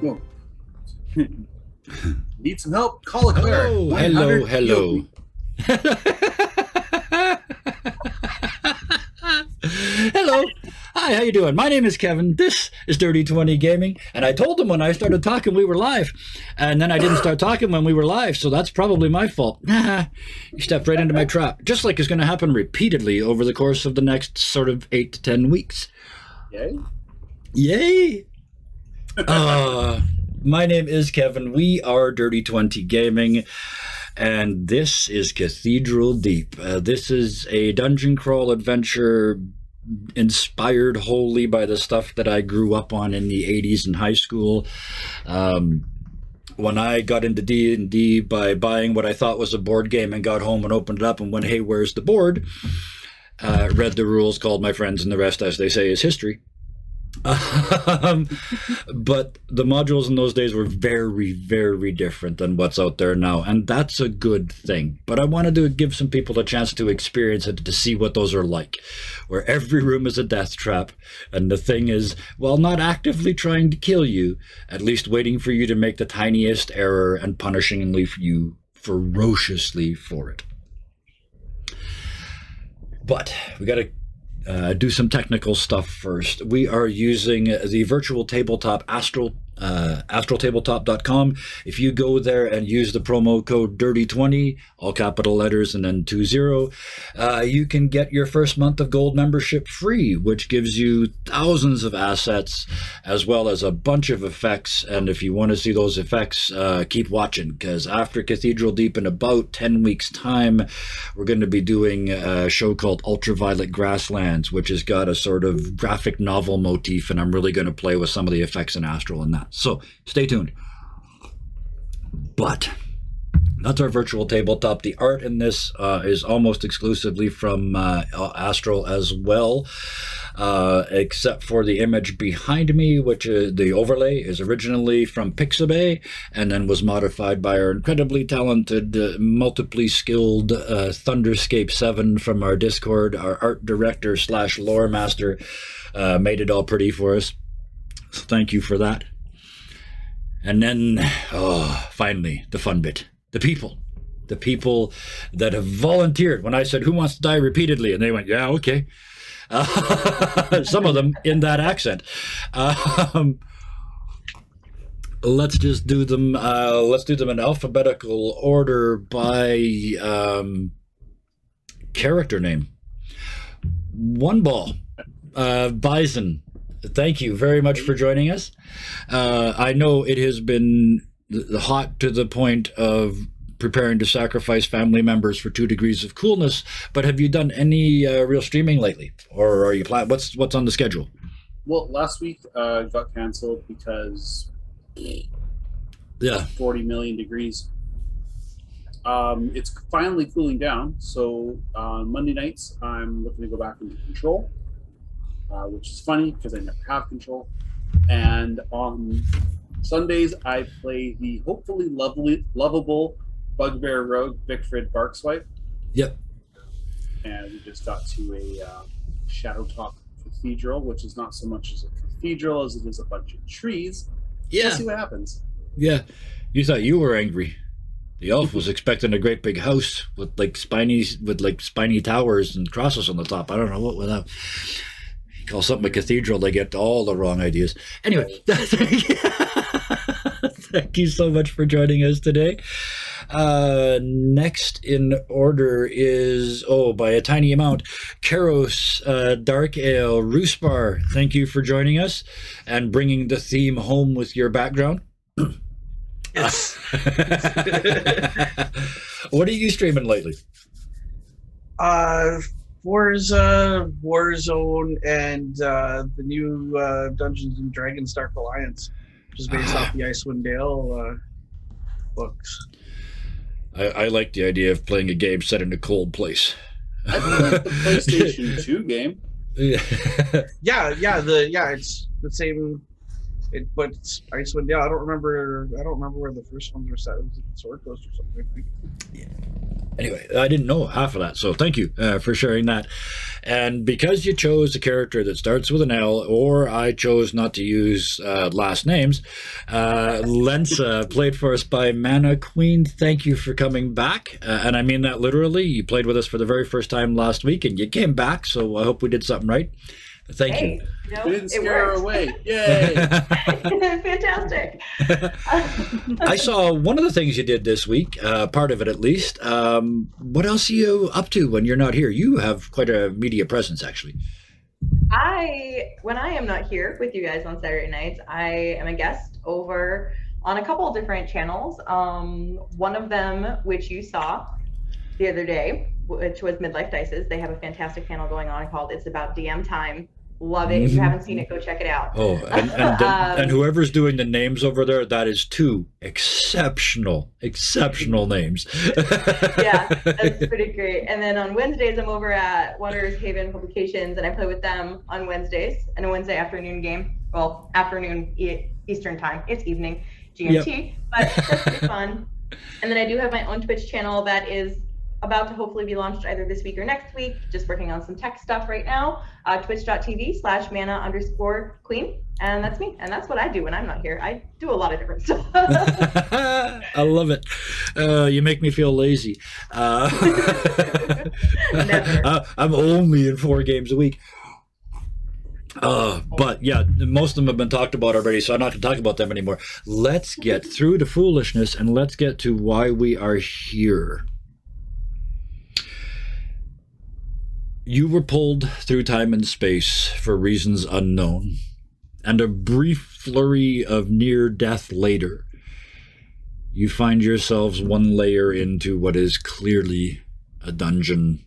Whoa. Need some help? Call a cleric. Oh, 100 hello. Hello. Hi, how you doing? My name is Kevin. This is Dirty 20 Gaming. And I told them when I started talking we were live. And then I didn't start talking when we were live, so that's probably my fault. You stepped right into my trap. Just like it's going to happen repeatedly over the course of the next sort of 8 to 10 weeks. Yay? Yay! My name is Kevin. We are Dirty 20 Gaming. And this is Cathedral Deep. This is a dungeon crawl adventure inspired wholly by the stuff that I grew up on in the 80s in high school. When I got into D&D by buying what I thought was a board game and got home and opened it up and went, hey, where's the board? Read the rules, called my friends, and the rest, as they say, is history. But the modules in those days were very, very different than what's out there now, and that's a good thing. But I wanted to give some people a chance to experience it, to see what those are like, where every room is a death trap, and the thing is, while not actively trying to kill you, at least waiting for you to make the tiniest error and punishing you ferociously for it. But we got to do some technical stuff first. We are using the virtual tabletop astraltabletop.com. If you go there and use the promo code DIRTY20, all capital letters and then 20, you can get your first month of gold membership free, which gives you thousands of assets as well as a bunch of effects. And if you want to see those effects, keep watching, because after Cathedral Deep, in about 10 weeks time, we're going to be doing a show called Ultraviolet Grasslands, which has got a sort of graphic novel motif, and I'm really going to play with some of the effects in Astral and that. So stay tuned. But that's our virtual tabletop. The art in this is almost exclusively from Astral as well, except for the image behind me, which the overlay is originally from Pixabay and then was modified by our incredibly talented, multiply skilled Thunderscape 7 from our Discord. Our art director / lore master made it all pretty for us. So thank you for that. And then, finally, the fun bit. The people that have volunteered. When I said, who wants to die repeatedly? And they went, yeah, okay. Some of them in that accent. Let's just do them. Let's do them in alphabetical order by character name. One Ball, Bison. Thank you very much for joining us. I know it has been hot to the point of preparing to sacrifice family members for 2 degrees of coolness, but have you done any real streaming lately, or are you what's on the schedule? Well, last week got canceled because 40 million degrees. It's finally cooling down, so on Monday nights I'm looking to go back into Control, which is funny because I never have Control. And on Sundays, I play the hopefully lovable Bugbear Rogue Bickford Barkswipe. Yep. And we just got to a Shadowtop Cathedral, which is not so much as a cathedral as it is a bunch of trees. Yeah. We'll see what happens. Yeah. You thought you were angry. The elf was expecting a great big house with spiny towers and crosses on the top. I don't know what with that. Call something a cathedral, they get all the wrong ideas. Anyway, thank you so much for joining us today. Next in order is, by a tiny amount, Karos, Dark Ale, Roosbar. Thank you for joining us and bringing the theme home with your background. Yes. What are you streaming lately? Forza, Warzone, and the new Dungeons and Dragons Dark Alliance, which is based off the Icewind Dale books. I like the idea of playing a game set in a cold place. I played the PlayStation 2 game. Yeah, it's the same But it's Icewind Dale. I don't remember where the first ones were set. It was at the Sword Coast or something, I think. Anyway, I didn't know half of that, so thank you for sharing that. And because you chose a character that starts with an L, or I chose not to use last names, Lensa, played for us by Mana Queen, thank you for coming back. And I mean that literally. You played with us for the very first time last week, and you came back, so I hope we did something right. Thank you. No, We didn't scare her away. Yay! Fantastic. I saw one of the things you did this week, part of it at least. What else are you up to when you're not here? You have quite a media presence, actually. When I am not here with you guys on Saturday nights, I am a guest over on a couple of different channels. One of them, which you saw the other day, which was Midlife Dices. They have a fantastic panel going on called It's About DM Time. Love it. If you haven't seen it, go check it out. Oh, and whoever's doing the names over there, that is two exceptional names. Yeah, that's pretty great. And then on Wednesdays, I'm over at Wanderers Haven Publications, and I play with them on Wednesdays in a Wednesday afternoon game. Well, afternoon Eastern time. It's evening GMT, but that's pretty fun. And then I do have my own Twitch channel that is about to hopefully be launched either this week or next week. Just working on some tech stuff right now. Twitch.tv/mana_queen. And that's me. And that's what I do when I'm not here. I do a lot of different stuff. I love it. You make me feel lazy. Never. I'm only in 4 games a week. But yeah, most of them have been talked about already, so I'm not going to talk about them anymore. Let's get through the foolishness and let's get to why we are here. You were pulled through time and space for reasons unknown, and a brief flurry of near death later, you find yourselves one layer into what is clearly a dungeon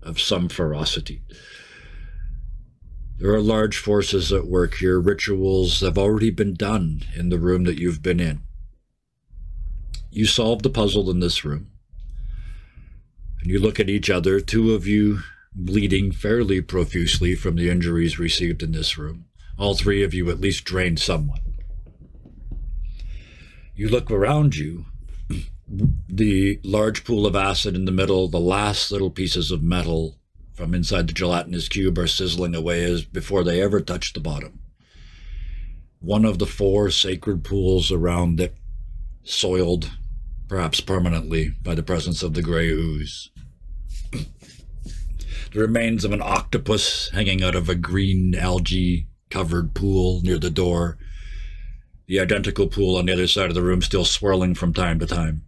of some ferocity. There are large forces at work here. Rituals have already been done in the room that you've been in. You solve the puzzle in this room, and you look at each other, two of you bleeding fairly profusely from the injuries received in this room. All 3 of you at least drained somewhat. You look around you, the large pool of acid in the middle, the last little pieces of metal from inside the gelatinous cube are sizzling away as before they ever touch the bottom. One of the 4 sacred pools around it, soiled, perhaps permanently, by the presence of the gray ooze. The remains of an octopus hanging out of a green algae-covered pool near the door. The identical pool on the other side of the room still swirling from time to time,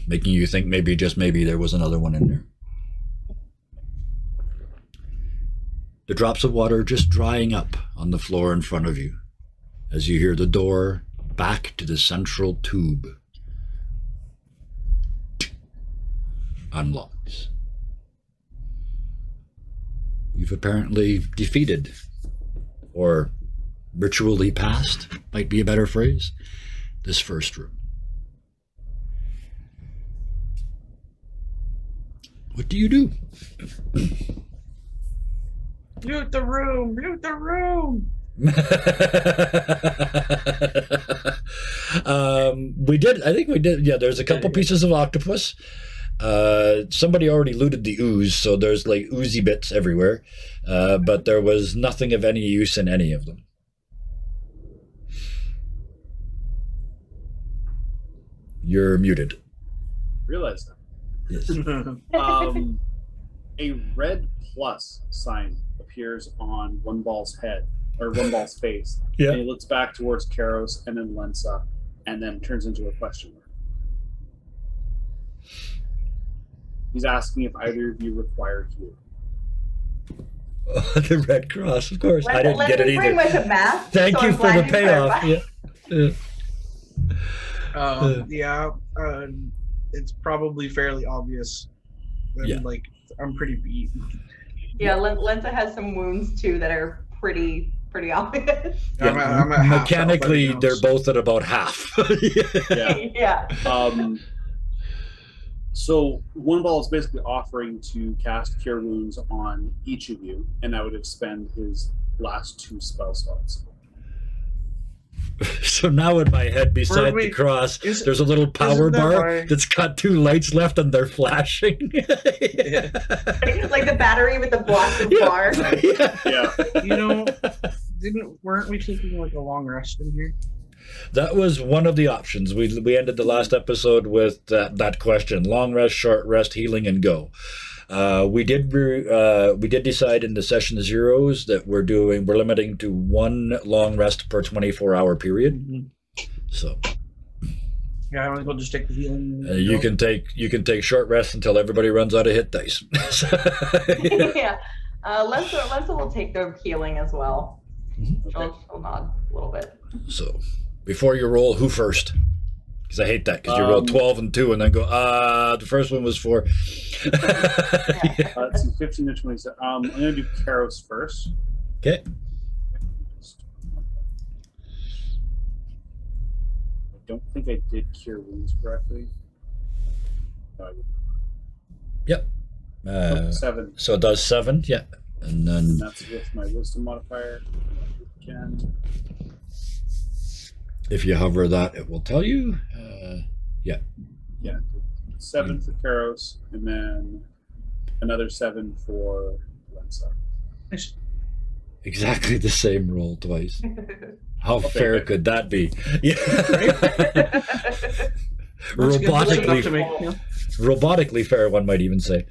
making you think maybe, just maybe, there was another one in there. The drops of water just drying up on the floor in front of you as you hear the door back to the central tube unlocks. You've apparently defeated, or ritually passed, might be a better phrase, this first room. What do you do? Loot the room! Loot the room! I think we did. Yeah, there's a couple pieces of octopus. Somebody already looted the ooze, so there's like oozy bits everywhere. But there was nothing of any use in any of them. You're muted. Realize that. Yes. A red plus sign appears on One Ball's head, or One Ball's face. Yeah. And he looks back towards Karos and then Lensa, and then turns into a question mark. He's asking if either of you require healing. The Red Cross, of course. I didn't get it either. Much of math, Thank you for the payoff. Yeah. It's probably fairly obvious. Yeah. Like, I'm pretty beat. Yeah, Lensa has some wounds too that are pretty obvious. Yeah, I'm at half mechanically, health, they're both at about half. Yeah. Yeah. So One Ball is basically offering to cast Cure Wounds on each of you, and that would expend his last 2 spell slots. So now in my head, beside the cross, there's a little power bar that's got 2 lights left, and they're flashing. Yeah. Like the battery with the blocks of bar. Yeah. You know, weren't we taking like a long rest in here? That was one of the options. We ended the last episode with that question: long rest, short rest, healing, and go. We did decide in the session zeros that we're limiting to 1 long rest per 24-hour period. Mm-hmm. So yeah, I want to go just take the healing. you can take short rest until everybody runs out of hit dice. Yeah, Lensa will take the healing as well. Mm-hmm. She'll nod a little bit. So before you roll, who first? Because I hate that, because you roll 12 and 2 and then go, the first one was 4. Let's see, 15 to 27. I'm going to do Karos first. Okay. I don't think I did Cure Wounds correctly. Yep. 7. So it does 7, yeah. And then... that's with my Wisdom modifier. Again. If you hover that, it will tell you. Yeah. Yeah. 7 for Karos, and then another 7 for Lensa. Exactly the same roll twice. How fair could that be? Yeah. Robotically fair, one might even say.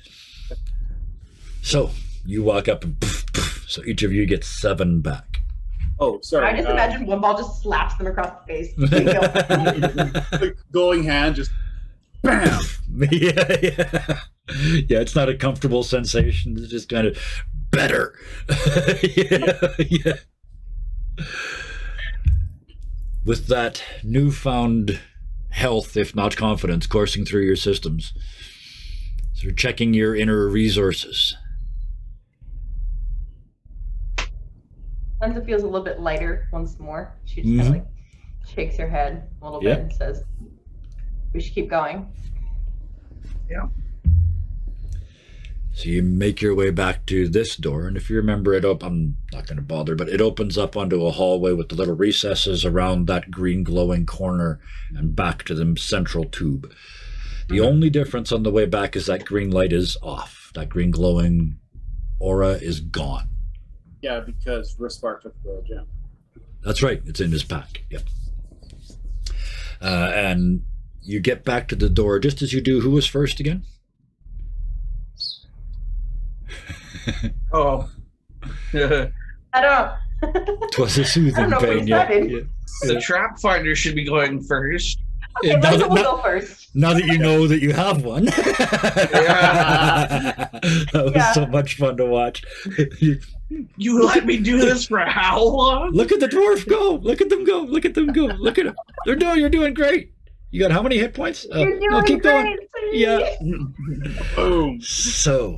So you walk up and poof, poof, so each of you gets 7 back. Oh, sorry. I just imagine one ball just slaps them across the face. Like glowing hand, just bam. Yeah. It's not a comfortable sensation. It's just kind of better. Yeah. With that newfound health, if not confidence, coursing through your systems, so you're checking your inner resources. Lensa feels a little bit lighter once more. She just kind of like shakes her head a little bit and says, "We should keep going." Yeah. So you make your way back to this door, and if you remember it up, I'm not going to bother, but it opens up onto a hallway with the little recesses around that green glowing corner and back to the central tube. The only difference on the way back is that green light is off. That green glowing aura is gone. Yeah, because Rispar took the gem. That's right. It's in his pack. Yep. And you get back to the door. Just as you do, who was first again? Oh. I don't. 'Twas a soothing pain. Yeah. The trap finder should be going first. Okay, Lensa will go first. Now that you know that you have one. That was so much fun to watch. You let me do this for how long? Look at the dwarf go. Look at them go. Look at them go. Look at them. You're doing great. You got how many hit points? You're doing keep going. Please. Yeah. Boom. So,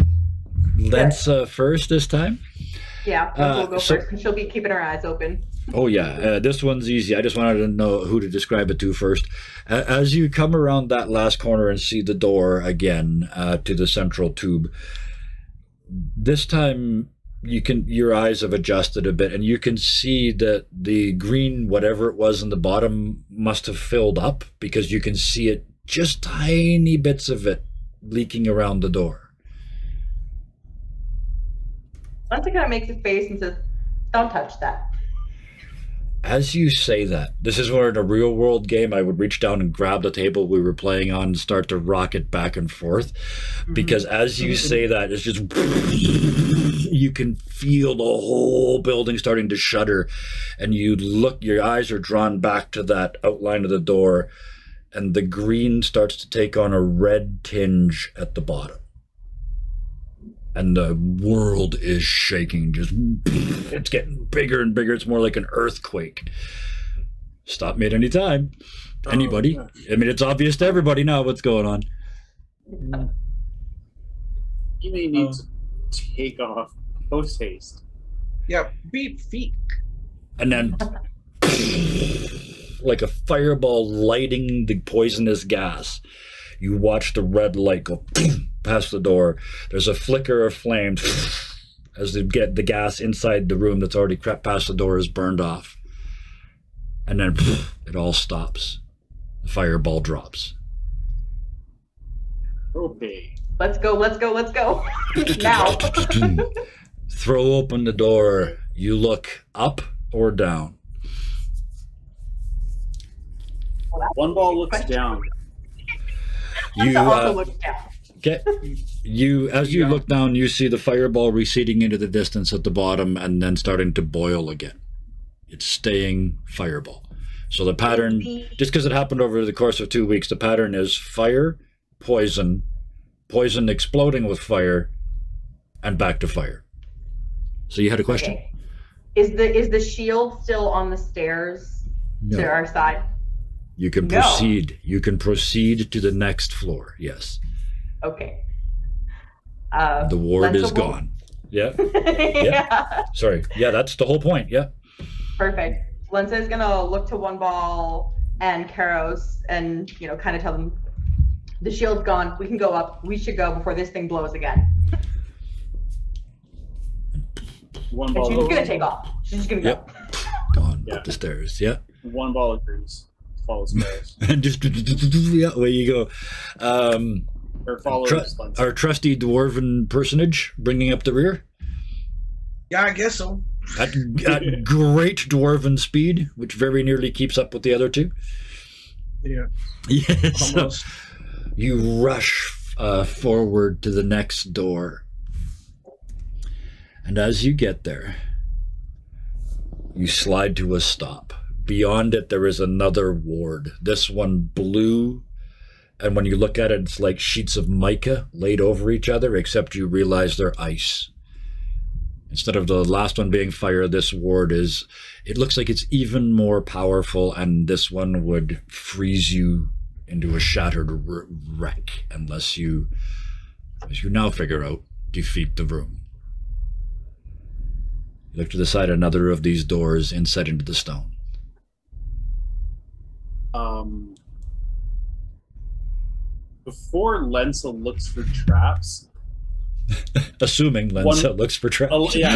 Lensa first this time? Yeah, Lensa will go first, and she'll be keeping her eyes open. Oh, yeah. This one's easy. I just wanted to know who to describe it to first. As you come around that last corner and see the door again to the central tube, this time your eyes have adjusted a bit, and you can see that the green, whatever it was in the bottom, must have filled up, because you can see it, just tiny bits of it leaking around the door. Lensa kind of makes a face and says, "Don't touch that." As you say that, this is where in a real world game I would reach down and grab the table we were playing on and start to rock it back and forth. Because as you say that, it's just, you can feel the whole building starting to shudder. And you look, your eyes are drawn back to that outline of the door, and the green starts to take on a red tinge at the bottom. And the world is shaking. Just, it's getting bigger and bigger. It's more like an earthquake. Stop me at any time. Anybody? I mean, it's obvious to everybody now what's going on. You may need to take off post haste. Yeah, beat feet. And then, like a fireball lighting the poisonous gas, you watch the red light go past the door. There's a flicker of flames as they get the gas inside the room that's already crept past the door is burned off. And then it all stops. The fireball drops. Okay. Let's go, let's go, let's go. Now. Throw open the door. You look up or down. One ball looks down. You also look down. get you as you look down, you see the fireball receding into the distance at the bottom and then starting to boil again. It's staying fireball. So the pattern, just because it happened over the course of 2 weeks, the pattern is fire, poison, poison exploding with fire, and back to fire. So you had a question? Okay. Is the shield still on the stairs to our side? You can proceed. You can proceed to the next floor. Yes. Okay. The ward is gone. Yeah. Yeah. Sorry. Yeah, that's the whole point. Yeah. Perfect. Lensa is gonna look to One Ball and Karos and kind of tell them the shield's gone. We can go up. We should go before this thing blows again. One And ball. she's just gonna take off. She's just gonna go. Gone Yeah. up the stairs. Yeah. One ball agrees. Follows Ferris. And just yeah, away you go. Or follows Lensa. Our trusty dwarven personage bringing up the rear Yeah, I guess so. at great dwarven speed, which very nearly keeps up with the other two. Yeah, Yes. So almost. you rush forward to the next door. And as you get there, you slide to a stop. Beyond it, there is another ward. This one blue, and when you look at it, it's like sheets of mica laid over each other, except you realize they're ice. Instead of the last one being fire, this ward is, it looks like it's even more powerful, and this one would freeze you into a shattered wreck unless you, as you now figure out, defeat the room. You look to the side, another of these doors inset into the stone. Before Lensa looks for traps, Assuming Lensa looks for traps.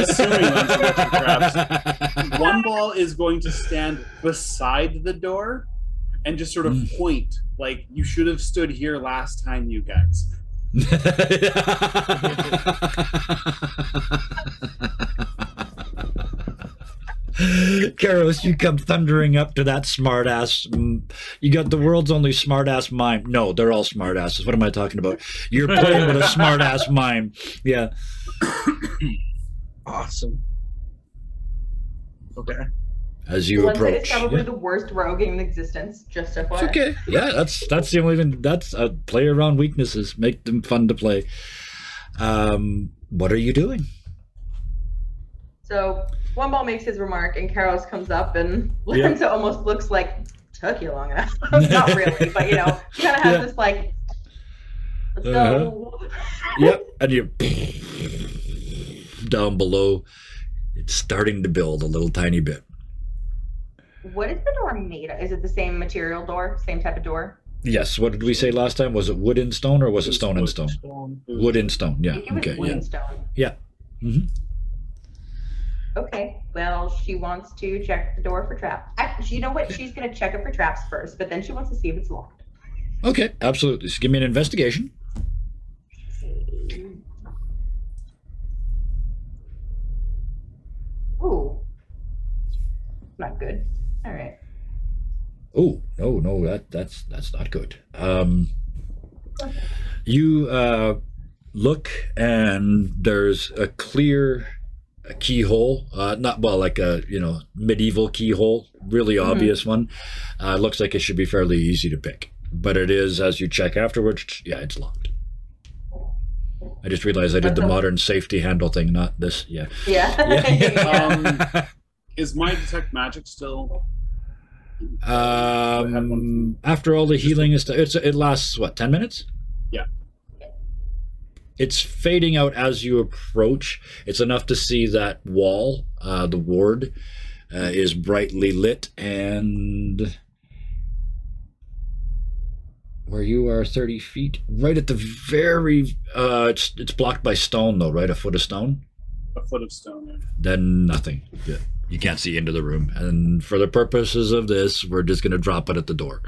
assuming Lensa looks for traps, One Ball is going to stand beside the door and just sort of point, like, you should have stood here last time, you guys. Karos, you come thundering up to that smartass. You got the world's only smartass mime. No, they're all smartasses. What am I talking about? You're playing with a smartass mime. Yeah. Awesome. Okay. As you Lensa approach. is probably Yeah. the worst rogue in existence. Just FYI. It's okay. Yeah, that's the only thing. That's play around weaknesses. Make them fun to play. What are you doing? So One Ball makes his remark, and Karos comes up, and Yeah. Lensa almost looks like took you long enough. Not really, but she kind of has this like, let's go. Yep. And you down below, it's starting to build a little tiny bit. What is the door made of? Is it the same material door, same type of door? Yes. What did we say last time? Was it wood and stone, or was it stone and stone? Wood and stone. Yeah. It was Okay. wood Yeah. and stone. Yeah. Mm-hmm. Okay, well, she wants to check the door for traps. You know what? She's going to check it for traps first, but then she wants to see if it's locked. Okay. Absolutely. So give me an investigation. Ooh. Not good. All right. Oh no, that's not good. You look, and there's a clear keyhole, not well, like a medieval keyhole, really obvious one. Looks like it should be fairly easy to pick, but it is, as you check afterwards. Yeah, it's locked. I just realized I did the modern safety handle thing, not this. Yeah. Yeah. Is my detect magic still? After all the healing is, it lasts what, 10 minutes? Yeah. It's fading out as you approach. It's enough to see that wall, the ward, is brightly lit, and where you are 30 feet, right at the very, it's blocked by stone though, right? A foot of stone? A foot of stone. Yeah. Then nothing. Yeah. You can't see into the room. And for the purposes of this, we're just going to drop it at the door.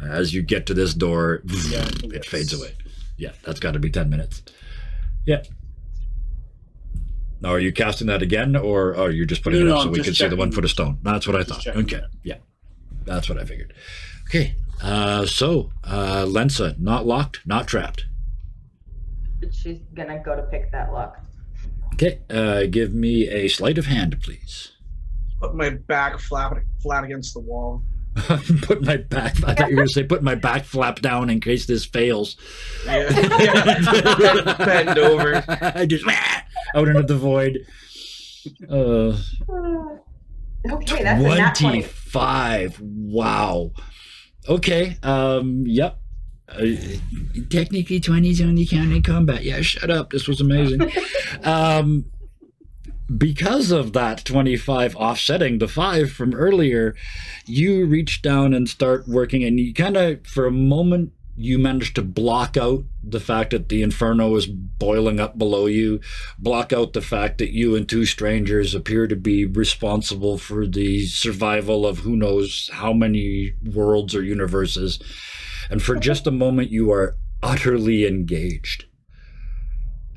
As you get to this door, it fades away. Yeah, that's got to be 10 minutes. Yeah. Now, are you casting that again, or are you just putting it up so we can see the 1 foot of stone? That's what I thought. Okay. Yeah. That's what I figured. Okay. Lensa, not locked, not trapped. She's gonna go to pick that lock. Okay. Give me a sleight of hand, please. Put my back flat against the wall. Put my back. I thought you were going to say put my back flap down in case this fails. Yeah. Bend over. I just out into the void. Okay, that's a nat 20. 25. Wow. Okay. Yep. Technically, 20 is only counted in combat. Yeah, shut up. This was amazing. Because of that 25 offsetting the 5 from earlier, you reach down and start working, and you kind of, for a moment, you manage to block out the fact that the inferno is boiling up below you, block out the fact that you and 2 strangers appear to be responsible for the survival of who knows how many worlds or universes. And for just a moment, you are utterly engaged.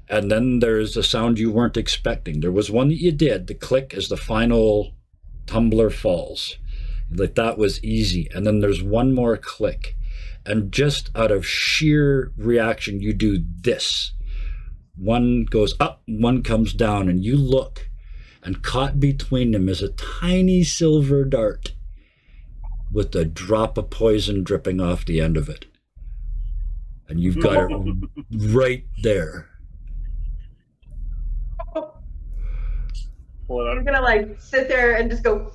And then there's a sound you weren't expecting. There was one that you did, the click as the final tumbler falls. Like, that was easy. And then there's one more click. And just out of sheer reaction, you do this. One goes up, one comes down, and you look, and caught between them is a tiny silver dart with a drop of poison dripping off the end of it. And you've got it right there. I'm gonna like sit there and just go.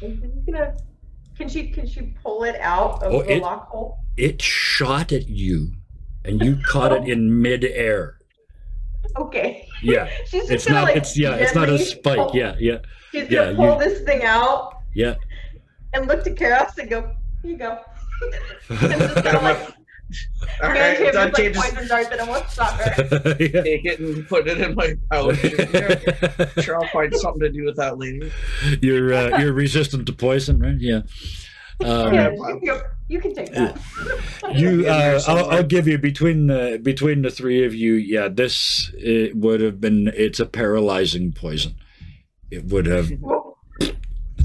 Can she pull it out of the lock hole? It shot at you, and you caught it in midair. Okay. Yeah. She's just it's gonna, not. like, It's It's not a spike. Pull, yeah. She's gonna pull this thing out. Yeah. And look to Karos and go. Here you go. And just kind of like. All right, Dante like poison dart that almost shot her. Take it and put it in my pouch. Sure, I'll find something to do with that later. You're resistant to poison, right? Yeah. You can take that. I'll give you between the 3 of you. Yeah, it would have been. It's a paralyzing poison. It would have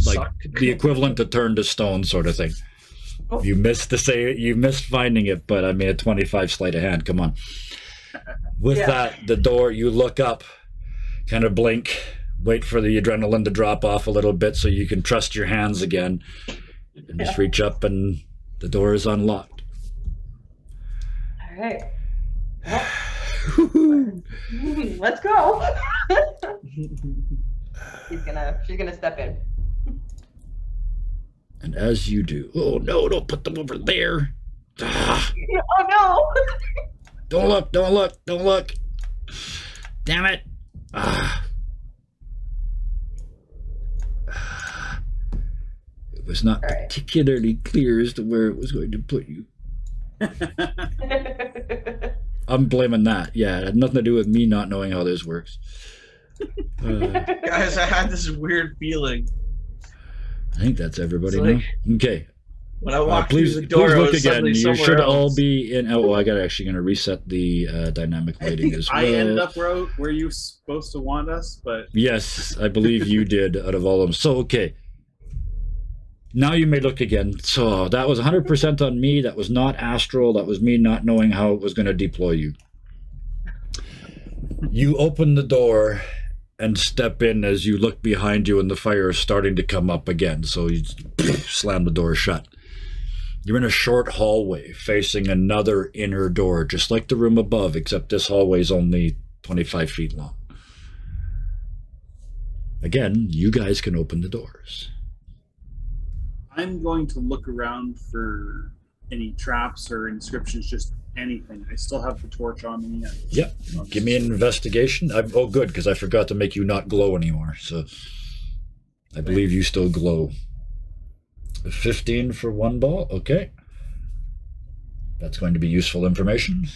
like the equivalent to turn to stone sort of thing. You missed finding it, but I mean a 25 sleight of hand. Come on. With that, the door, you look up, kind of blink, wait for the adrenaline to drop off a little bit so you can trust your hands again, and just reach up, and the door is unlocked. All right. Well, let's go. She's gonna step in. And as you do, oh no, don't put them over there. Oh no. Don't look, don't look, don't look. Damn it. It was not particularly clear as to where it was going to put you. I'm blaming that. Yeah, it had nothing to do with me not knowing how this works. Guys, I had this weird feeling. I think that's everybody now. Okay. When I walked through the door, please I look was again. You should else. all be in. Oh, I got actually going to reset the dynamic lighting as well. I ended up where you were supposed to want us, but yes, I believe you did. Out of all of them, so okay. Now you may look again. So that was 100% on me. That was not astral. That was me not knowing how it was going to deploy you. You open the door and step in as you look behind you, and the fire is starting to come up again. So you slam the door shut. You're in a short hallway facing another inner door, just like the room above, except this hallway is only 25 feet long. Again, you guys can open the doors. I'm going to look around for any traps or inscriptions, just anything. I still have the torch on me. Yep. Give me an investigation. Oh, good, because I forgot to make you not glow anymore. So I believe you still glow. 15 for 1 ball. Okay. That's going to be useful information.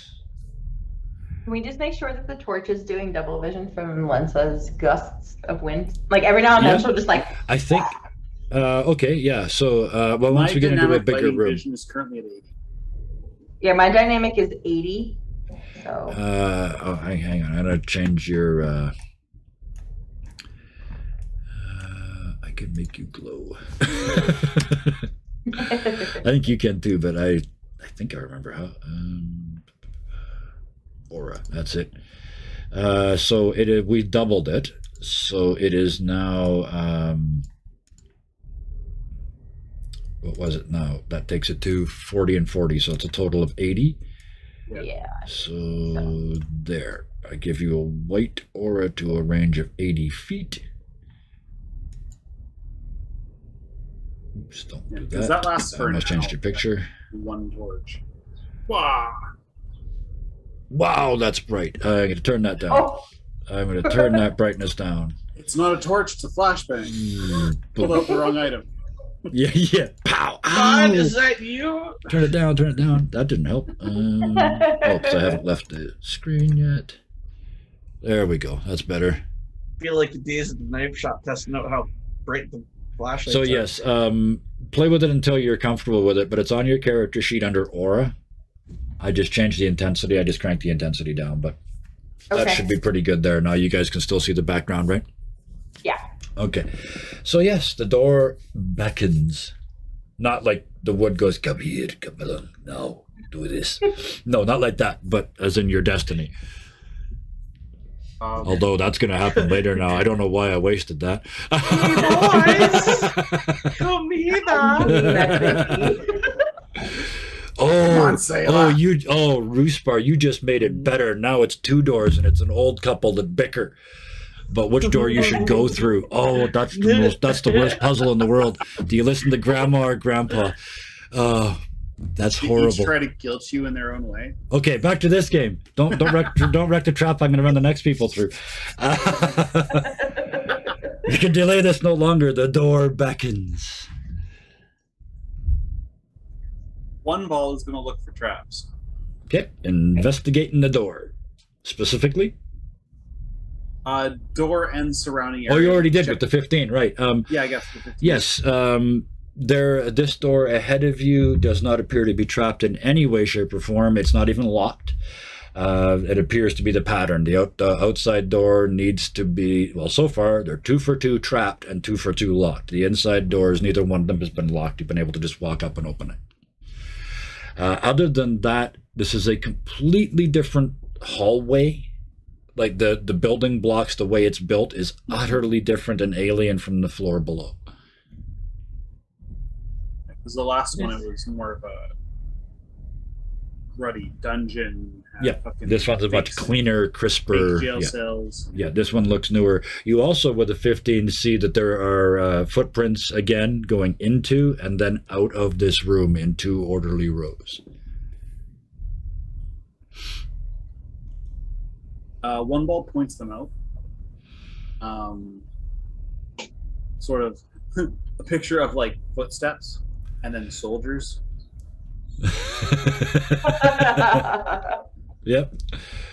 Can we just make sure that the torch is doing double vision from Lensa's gusts of wind? Like every now and then Yeah. she'll just like. I think. Okay, yeah. So, well, once My we get into a dynamic bigger lighting room. vision is currently at 80. Yeah, my dynamic is 80. So. Oh, hang on. I'm gonna change your. I can make you glow. I think you can too, but I think I remember how. Aura. That's it. So we doubled it. So it is now. What was it now? That takes it to 40 and 40. So it's a total of 80. Yeah. So there. I give you a white aura to a range of 80 feet. Oops, don't do Because that. that lasts for I an almost changed hour. your picture. One torch. Wow. Wow, that's bright. I'm going to turn that down. Oh. I'm going to turn that brightness down. It's not a torch, it's a flashbang. Pulled Boom. out the wrong item. Yeah. Pow. God, Ow. is that you? Turn it down. Turn it down. That didn't help. Oh, because I haven't left the screen yet. There we go. That's better. I feel like the days at the knife shop testing out how bright the flashlights So are. yes, play with it until you're comfortable with it, but it's on your character sheet under aura. I just changed the intensity. I just cranked the intensity down, but that Okay. should be pretty good there. Now you guys can still see the background, right? Yeah. Okay. So yes, the door beckons. Not like the wood goes, come here, come along. No, do this. No, not like that, but as in your destiny. Although that's going to happen later now. I don't know why I wasted that. Come here. Oh, Sailor. Roosbar, you just made it better. Now it's 2 doors and it's an old couple that bicker. But which door you should go through? Oh, that's the worst puzzle in the world. Do you listen to Grandma or Grandpa? That's They horrible. each try to guilt you in their own way. Okay, back to this game. Don't wreck the trap I'm going to run the next people through. We can delay this no longer. The door beckons. One ball is going to look for traps. Okay, investigating the door. Specifically? Door and surrounding area. Oh, you already did Check. with the 15, right. Yeah, I guess. The 15. Yes, this door ahead of you does not appear to be trapped in any way, shape, or form. It's not even locked. It appears to be the pattern. The outside door needs to be, well, so far, they're 2 for 2 trapped and 2 for 2 locked. The inside doors, neither one of them has been locked. You've been able to just walk up and open it. Other than that, this is a completely different hallway. Like the building blocks, the way it's built is utterly different and alien from the floor below. Because the last one, it was more of a ruddy dungeon. Yeah, this one's a much cleaner, crisper. Jail Yeah. cells. Yeah, this one looks newer. You also, with the 15, see that there are footprints again going into and then out of this room in 2 orderly rows. One ball points them out. Sort of a picture of like footsteps and then soldiers Yep.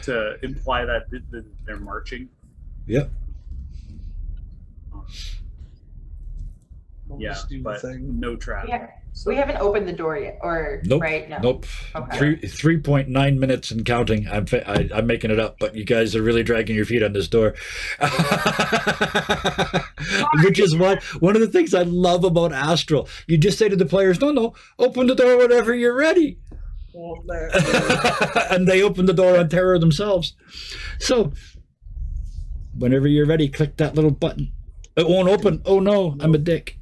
to imply that they're marching. Yep. We'll Yeah, just do the but thing. no trap. Yeah. So We haven't opened the door yet, or Nope. right? No. Nope. Okay. 3.9 minutes and counting. I'm making it up, but you guys are really dragging your feet on this door. Which is one of the things I love about Astral. You just say to the players, no, open the door whenever you're ready. Oh, there. And they open the door on terror themselves. So, whenever you're ready, click that little button. It won't open. Oh no, I'm a dick.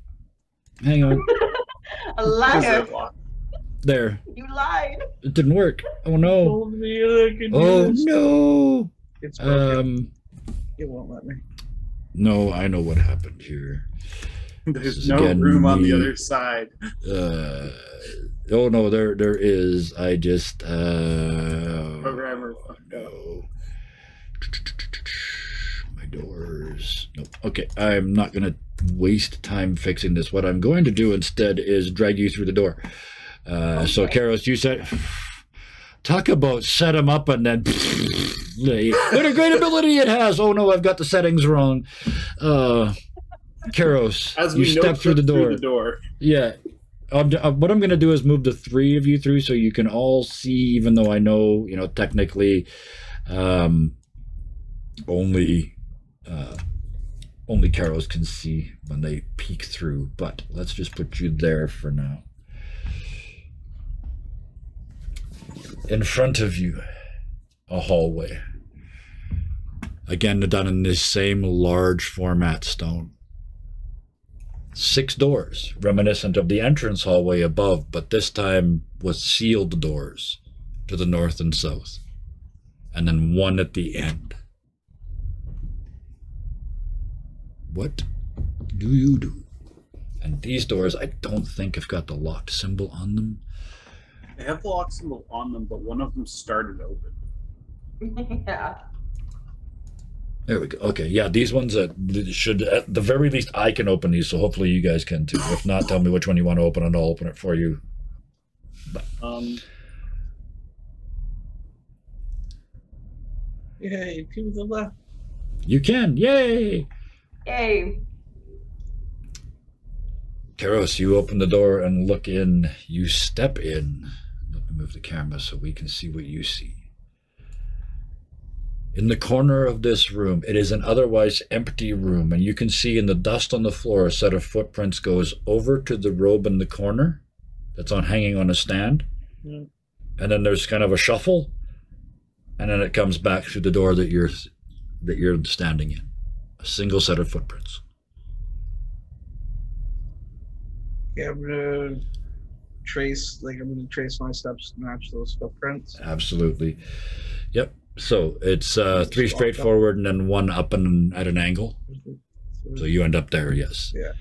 Hang on. A because they're liar. locked. There. You lied. It didn't work. Oh no. Told me I could do Oh this. no. It's broken. Um, It won't let me. no, I know what happened here. This There's is no again room on the me. other side. Oh no, there is. I just Programmer fucked up. no. My doors. Nope. Okay, I'm not gonna waste time fixing this. What I'm going to do instead is drag you through the door. So, Okay. Karos, you said Talk about set him up and then what a great ability it has. Oh no, I've got the settings wrong. Karos, As you we step through the door. Yeah. What I'm going to do is move the three of you through so you can all see, even though I know, technically only Karos can see when they peek through. But let's just put you there for now. In front of you, a hallway. Again, done in this same large format stone. 6 doors, reminiscent of the entrance hallway above, but this time with sealed doors to the north and south. And then one at the end. What do you do? And these doors, I don't think have got the locked symbol on them. They have the lock symbol on them, but one of them started open. Yeah. There we go. Okay, yeah, these ones should, at the very least, I can open these, so hopefully you guys can too. If not, tell me which one you want to open and I'll open it for you. But, Yay, to the left. you can, yay! Yay. Karos, you open the door and look in. You step in. Let me move the camera so we can see what you see. In the corner of this room, it is an otherwise empty room, and you can see in the dust on the floor a set of footprints goes over to the robe in the corner that's hanging on a stand. Yeah. And then there's kind of a shuffle, and then it comes back through the door that you're standing in. A single set of footprints. Yeah, I'm gonna trace my steps to match those footprints. Absolutely. Yep. So it's 3 straightforward and then 1 up and at an angle. So you end up there, yes. Yeah.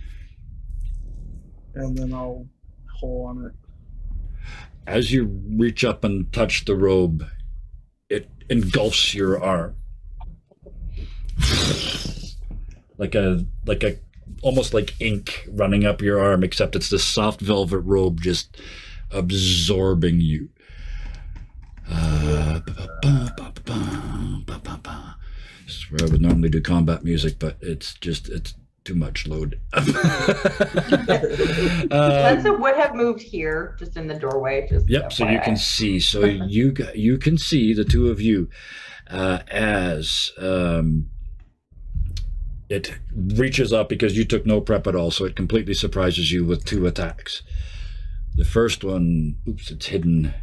And then I'll hole on it. As you reach up and touch the robe, it engulfs your arm. Like a almost like ink running up your arm, except it's this soft velvet robe just absorbing you. This is where I would normally do combat music, but it's too much load. Lensa would have moved here, just in the doorway. Just yep, so you can see. So you can see the two of you as it reaches up, because you took no prep at all, so it completely surprises you with 2 attacks. The first one, oops, it's hidden.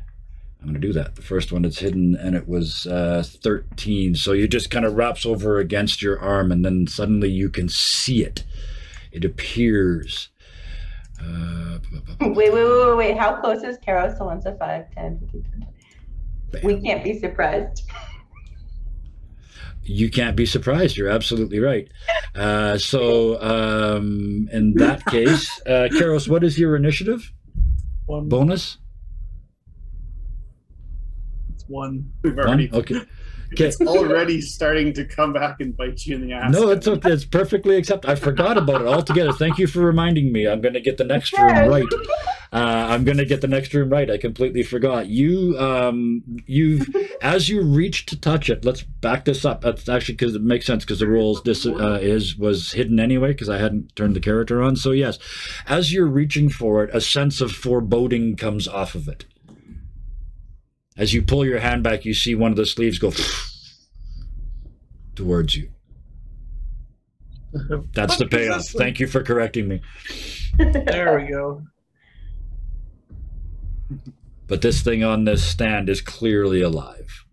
I'm going to do that. The first one, it's hidden, and it was 13. So you just kind of wraps over against your arm, and then suddenly you can see it. It appears. Wait. How close is Karos to Lensa? 5, 10, 15, 20. We can't be surprised. You can't be surprised. You're absolutely right. So in that case, Karos, what is your initiative? 1. Bonus? It's 1. We've already, Okay. It's already starting to come back and bite you in the ass. No, it's okay. It's perfectly acceptable. I forgot about it altogether. Thank you for reminding me. I'm going to get the next room right. I'm going to get the next room right. I completely forgot. You've as you reach to touch it. Let's back this up. That's actually because it makes sense, because the rules was hidden anyway, because I hadn't turned the character on. So yes, as you're reaching for it, a sense of foreboding comes off of it. As you pull your hand back, you see one of the sleeves go towards you. That's the payoff. Thank you for correcting me. There we go. But this thing on this stand is clearly alive.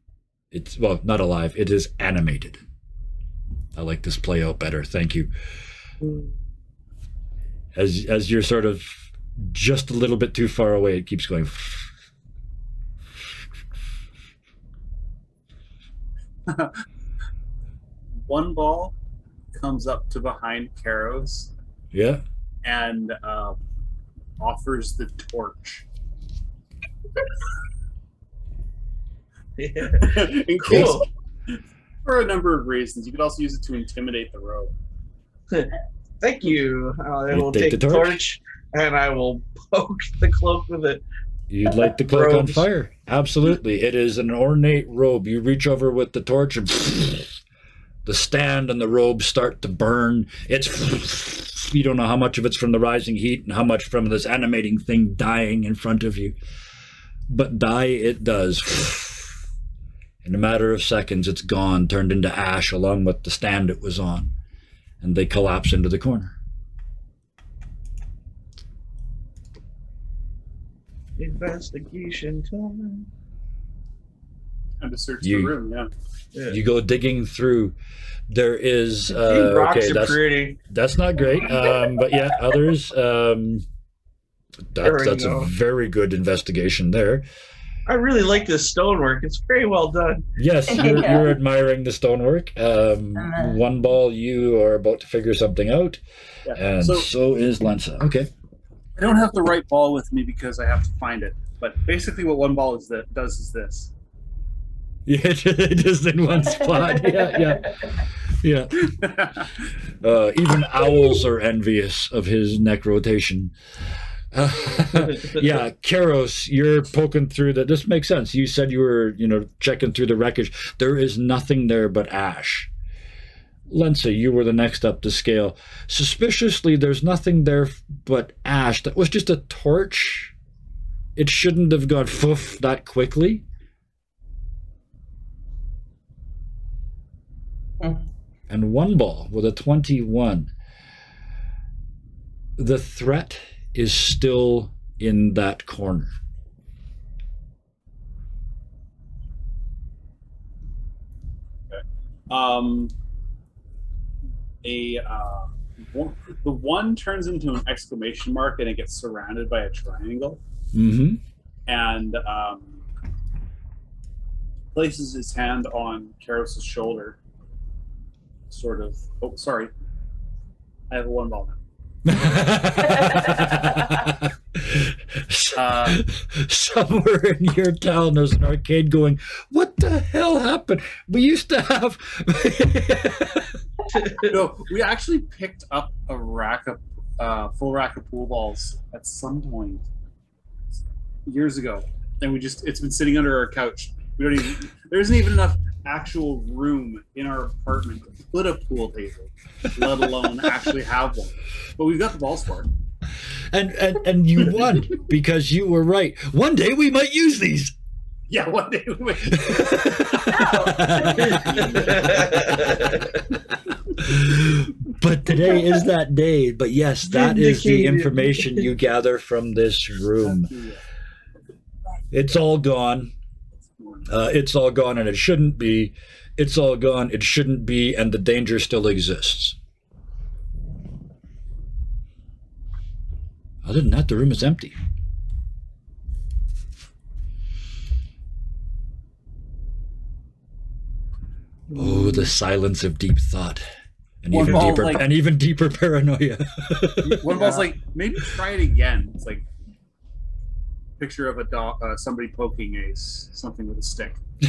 It's, well, not alive. It is animated. I like this play out better. Thank you. As you're sort of just a little bit too far away, it keeps going. One ball comes up to behind Karos. Yeah. And offers the torch. Yeah. Cool. For a number of reasons. You could also use it to intimidate the rogue. Thank you. I You will take take the the torch? torch and I will poke the cloak with it. You'd light the cloak on Robes. fire. Absolutely. It is an ornate robe. You reach over with the torch and the stand and the robe start to burn. It's, you don't know how much of it's from the rising heat and how much from this animating thing dying in front of you. But die it does. In a matter of seconds, it's gone, turned into ash along with the stand it was on. And they collapse into the corner. Investigation time. And to search You- the room, yeah. Yeah. You go digging through. There is These rocks okay, are pretty. that's not great. But yeah, others. There we That's go. a very good investigation there. I really like this stonework. It's very well done. Yes, you're admiring the stonework. One ball, you are about to figure something out, Yeah. and So so is Lensa. Okay. I don't have the right ball with me because I have to find it. But basically, what one ball does is this. Yeah, just in one spot. Yeah. Even owls are envious of his neck rotation. Yeah, Karos, you're poking through that. This makes sense. You said you were, checking through the wreckage. There is nothing there but ash. Lensa, you were the next up to scale. Suspiciously, there's nothing there but ash. That was just a torch. It shouldn't have gone foof that quickly. And one ball with a 21. The threat is still in that corner. The one turns into an exclamation mark and it gets surrounded by a triangle. Mm-hmm. And places his hand on Karos's shoulder. Sort of. Oh, sorry. I have a one ball now. Somewhere in your town there's an arcade going, what the hell happened? We used to have No, we actually picked up a rack of full rack of pool balls at some point years ago, and it's been sitting under our couch. There isn't even enough actual room in our apartment to put a pool table, let alone actually have one. But we've got the balls for it. and you won because you were right. One day we might use these. Yeah, one day we might. But today is that day. But yes, that is the Vindicated. information you gather from this room. It's all gone. It's all gone, and it shouldn't be. It's all gone. It shouldn't be, and the danger still exists. Other than that, the room is empty. Oh, the silence of deep thought, and One even ball, deeper, like- and even deeper paranoia. One ball's like, maybe try it again. It's like picture of a dog, somebody poking something with a stick. A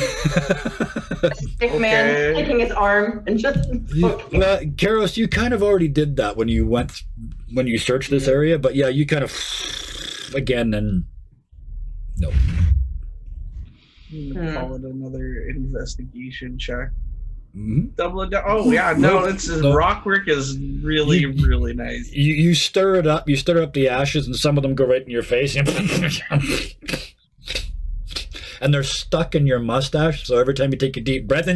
stick Okay. man taking his arm and just poking. Well, Karos, you kind of already did that when you searched this area, but yeah, you kind of again and no. Call it another investigation check. Mhm. Double it down. Oh yeah, no, it's No. rock work is really, really nice. You stir it up. You stir up the ashes, and some of them go right in your face, and they're stuck in your mustache. So every time you take a deep breath,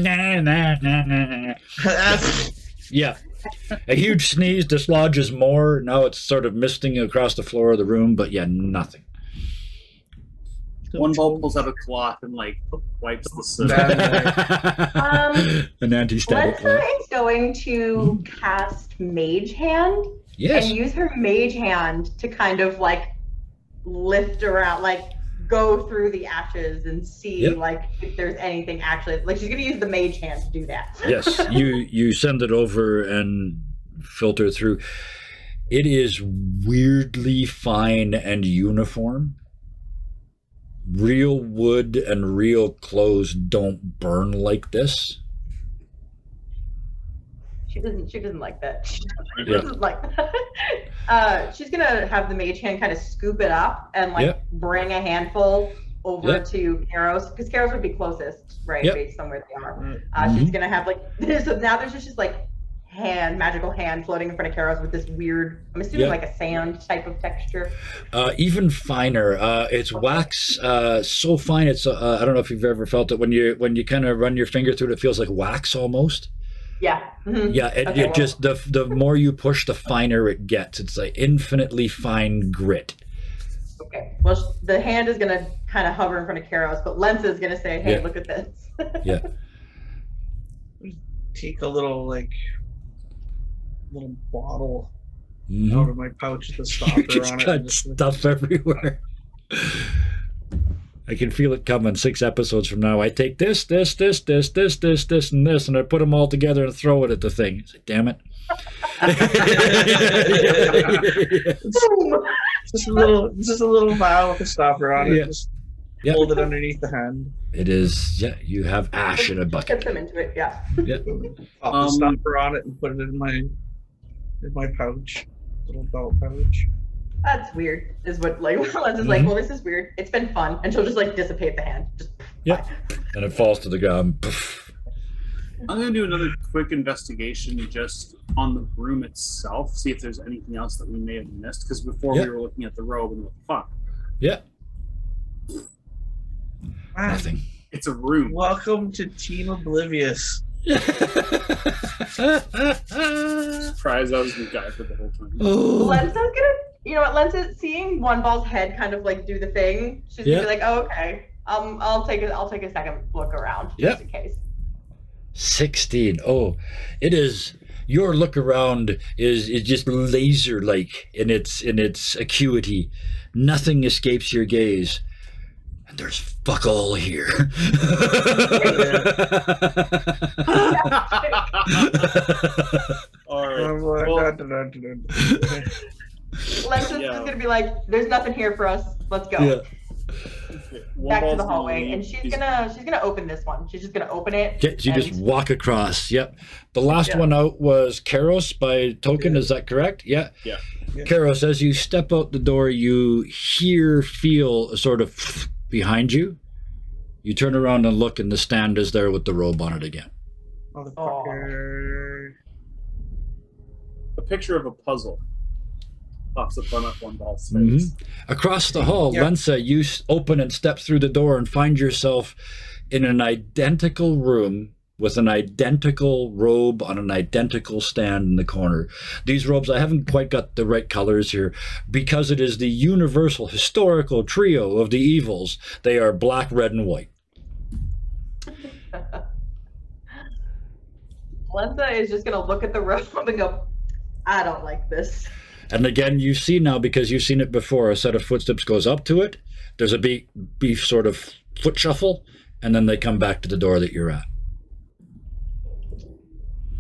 yeah, a huge sneeze dislodges more. Now it's sort of misting across the floor of the room, but yeah, nothing. One ball pulls out a cloth and like wipes the soot. An anti-static. Lensa is going to cast Mage Hand Yes. and use her Mage Hand to kind of like lift around, like go through the ashes and see Yep. like if there's anything actually. Like she's gonna use the Mage Hand to do that. Yes, you send it over and filter through. It is weirdly fine and uniform. Real wood and real clothes don't burn like this. She doesn't like that. She Yeah. doesn't like that. She's gonna have the mage hand kind of scoop it up and like Yeah. bring a handful over Yeah. to Karos, because Karos would be closest, right, Yeah. based on where they are. Mm. She's gonna have like so now there's just like magical hand floating in front of Karos with this weird, I'm assuming Yeah. like a sand type of texture. Even finer. It's wax, so fine. It's I don't know if you've ever felt it when you kind of run your finger through it. It feels like wax almost. Yeah. Mm-hmm. Yeah. It just the more you push, the finer it gets. It's like infinitely fine grit. Okay. Well, the hand is gonna kind of hover in front of Karos, but Lensa is gonna say, "Hey, Yeah. look at this." Yeah. Take a little bottle Mhm. out of my pouch with a stopper You just on it. got and just- stuff everywhere. I can feel it coming 6 episodes from now. I take this, and this, and I put them all together and throw it at the thing. It's like, damn it. Boom. just a little vial with a stopper on it. Yeah. Just Yeah. hold it underneath the hand. It is, yeah, you have ash in a bucket. Get them into it. Yeah. Yeah. Pop the stopper on it and put it in my pouch, little belt pouch. That's weird. Is what like Lensa's like. Well, this is weird. It's been fun, and she'll just like dissipate the hand. Just Yeah. And it falls to the ground. Poof. I'm going to do another quick investigation just on the room itself, see if there's anything else that we may have missed. Because before Yeah. we were looking at the robe and what the fuck. Yeah. Ah, Nothing. It's a room. welcome to Team Oblivious. Surprised I was the guy for the whole time. Oh. Lensa's gonna, you know what? Lensa seeing One Ball's head kind of like do the thing. She's Yeah. gonna be like, oh, okay. I'll take a second look around Yeah. just in case. 16. Oh, it is. Your look around is just laser like in its acuity. Nothing escapes your gaze. And there's fuck all here. All right. I'm like, Well, Lensa's Yeah. just gonna be like, there's nothing here for us. Let's go. Yeah. Back to One the ball's hallway, leave. and she's He's- gonna open this one. She's just gonna open it. Okay, so you just and- walk across. Yep. The last Yeah. one out was Karos by token. Is that correct? Yeah. Yeah. Yeah. Karos, as you step out the door, you feel a sort of behind you. You turn around and look, and the stand is there with the robe on it again. Motherfucker. A picture of a puzzle pops up on that One Ball's face. Mm-hmm. Across the hall, Yep. Lensa, you open and step through the door and find yourself in an identical room with an identical robe on an identical stand in the corner. These robes, I haven't quite got the right colors here because it is the universal historical trio of the evils. They are black, red, and white. Lensa is just gonna look at the robe and go, I don't like this. And again, you see now, because you've seen it before, a set of footsteps goes up to it. There's a brief sort of foot shuffle, and then they come back to the door that you're at.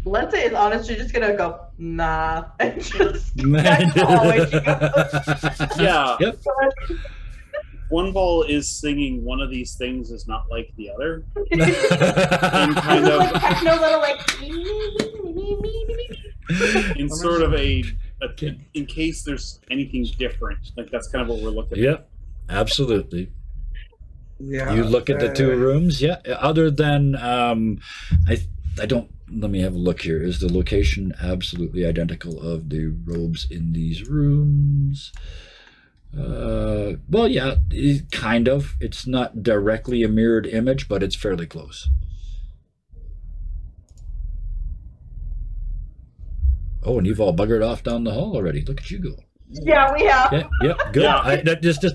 Lensa is honestly just gonna go, nah, and just back to the hallway she goes. Yeah. Yep. One Ball is singing one of these things is not like the other. And kind of- like techno little like me. In sort of a in case there's anything different. Like that's kind of what we're looking at. Yep, absolutely. Yeah. You look at the two rooms, yeah. Other than, I don't. Let me have a look here. Is the location absolutely identical of the robes in these rooms? Well, yeah, kind of. It's not directly a mirrored image, but it's fairly close. Oh, and you've all buggered off down the hall already. Look at you go. Yeah, we have. Yeah, yep, good. Yeah.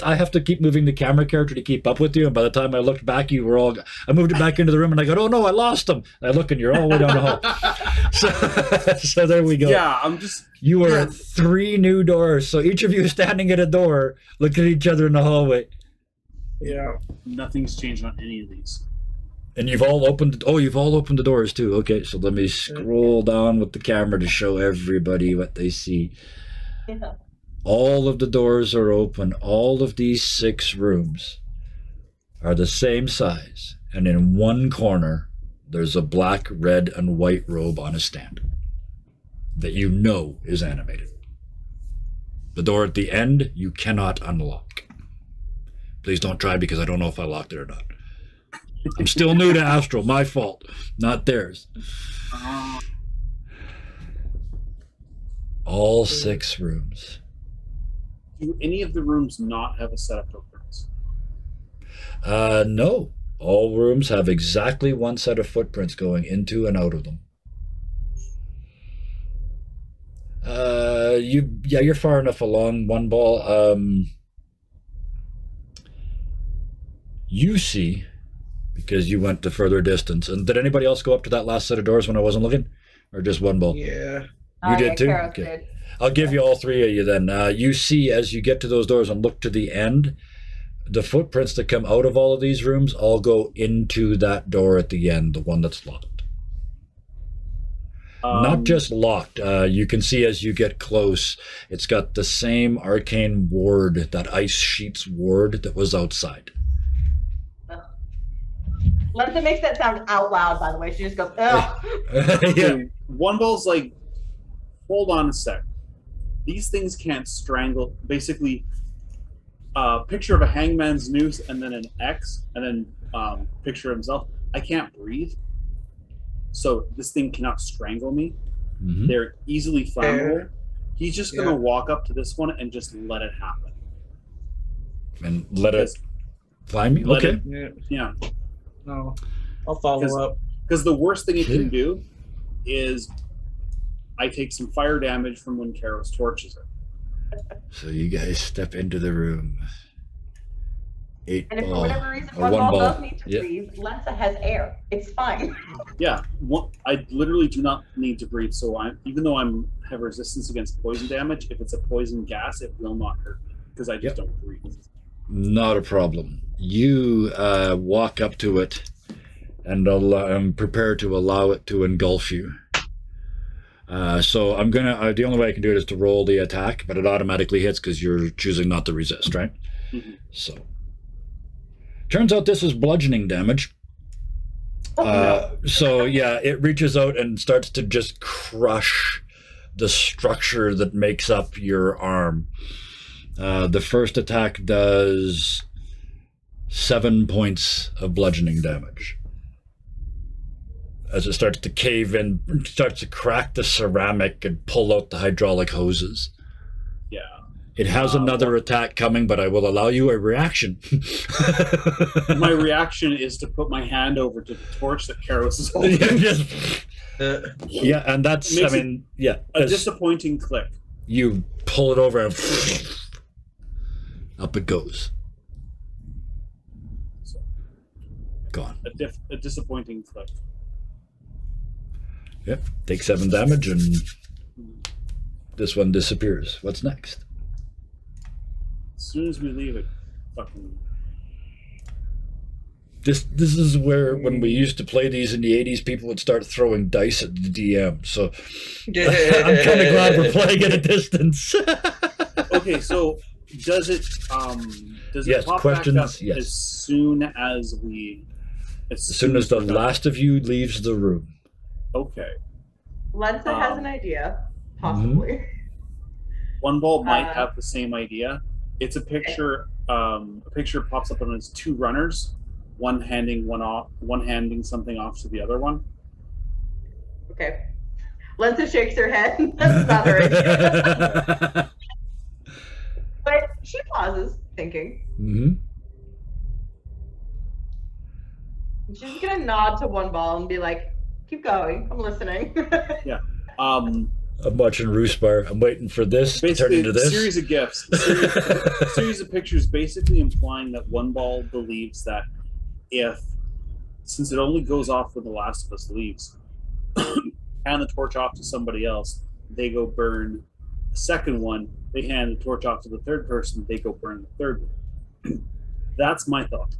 I have to keep moving the camera character to keep up with you. And by the time I looked back, you were all. I moved it back into the room, and I go, "Oh no, I lost them." And I look, and you're all the way down the hall. So there we go. Yeah, I'm just You are at 3 new doors. So each of you is standing at a door, looking at each other in the hallway, Yeah. nothing's changed on any of these. and you've all opened. Oh, you've all opened the doors too. Okay, so let me scroll down with the camera to show everybody what they see. Yeah. All of the doors are open. All of these 6 rooms are the same size. And in one corner, there's a black, red, and white robe on a stand. that you know is animated. The door at the end, you cannot unlock. Please don't try because I don't know if I locked it or not. I'm still new to Astral. My fault, not theirs. All 6 rooms. Do any of the rooms not have a set of footprints? No. All rooms have exactly one set of footprints going into and out of them. You're far enough along, One Ball. You see, because you went to further distance. And did anybody else go up to that last set of doors when I wasn't looking? Or just One Ball? Yeah. You did too? Karos Okay. did. I'll give you all 3 of you then. You see, as you get to those doors and look to the end, the footprints that come out of all of these rooms all go into that door at the end, the one that's locked. Not just locked. You can see as you get close, it's got the same arcane ward, that ice sheets ward that was outside. Lensa makes that sound out loud, by the way. She just goes, ugh. Yeah. One Ball's like, hold on a sec. These things can't strangle. Basically, picture of a hangman's noose and then an X and then picture of himself. I can't breathe. So this thing cannot strangle me. Mm-hmm. They're easily flammable. He's just going to walk up to this one and just let it happen. And let it find me? Okay. Yeah. No, I'll follow up. Because the worst thing it can do is I take some fire damage from when Karos torches it. So you guys step into the room. 8 And if for ball, whatever reason or one one ball does need to Yep. breathe, Lensa has air. It's fine. Yeah, I literally do not need to breathe. So even though I have resistance against poison damage, if it's a poison gas, it will not hurt me because I just don't breathe. Not a problem. You walk up to it and prepare to allow it to engulf you. So I'm gonna. The only way I can do it is to roll the attack, but it automatically hits because you're choosing not to resist, right? Mm-hmm. So, turns out this is bludgeoning damage. So yeah, it reaches out and starts to just crush the structure that makes up your arm. The first attack does 7 points of bludgeoning damage. As it starts to cave in, starts to crack the ceramic and pull out the hydraulic hoses. Yeah. It has another attack coming, but I will allow you a reaction. My reaction is to put my hand over to the torch that Karos is holding. Yeah, and that's, Makes a disappointing click. You pull it over and up it goes. So, Gone. a disappointing click. Yep, take 7 damage and this one disappears. What's next? As soon as we leave it, fucking. This is where, when we used to play these in the 80s, people would start throwing dice at the DM. So I'm kind of glad we're playing at a distance. Okay, so does it Yes, pop questions, back up yes. as soon as we? As soon as the we're done? last of you leaves the room. Okay. Lensa has an idea, possibly. One Ball might have the same idea. It's a picture. A picture pops up and it's 2 runners, one handing something off to the other one. Okay. Lensa shakes her head. That's not her idea. But she pauses, thinking. Mm-hmm. She's gonna nod to One Ball and be like, "Keep going. I'm listening." Yeah. I'm watching Roosbar. I'm waiting for this to turn Basically, into a this. series of gifts, a series of pictures, basically implying that One Ball believes that since it only goes off when the last of us leaves, hand the torch off to somebody else, they go burn the second one. They hand the torch off to the third person. They go burn the third one. That's my thought.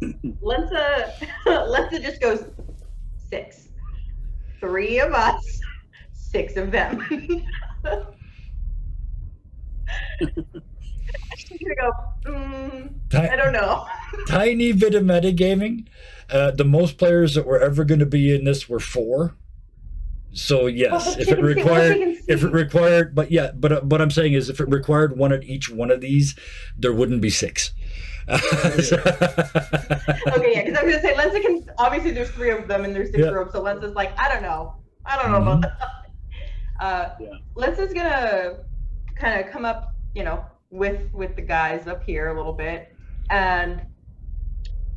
Lensa just goes 6. 3 of us, 6 of them. She's gonna go, I don't know. Tiny bit of metagaming. The most players that were ever going to be in this were 4. So yes, if it required, if it required, but what I'm saying is, if it required one at each one of these, there wouldn't be 6. Okay, yeah, because I was gonna say Lensa can obviously there's 3 of them and there's 6 ropes, so Lensa's like, I don't know about that. Lensa's gonna kind of come up, with the guys up here a little bit, and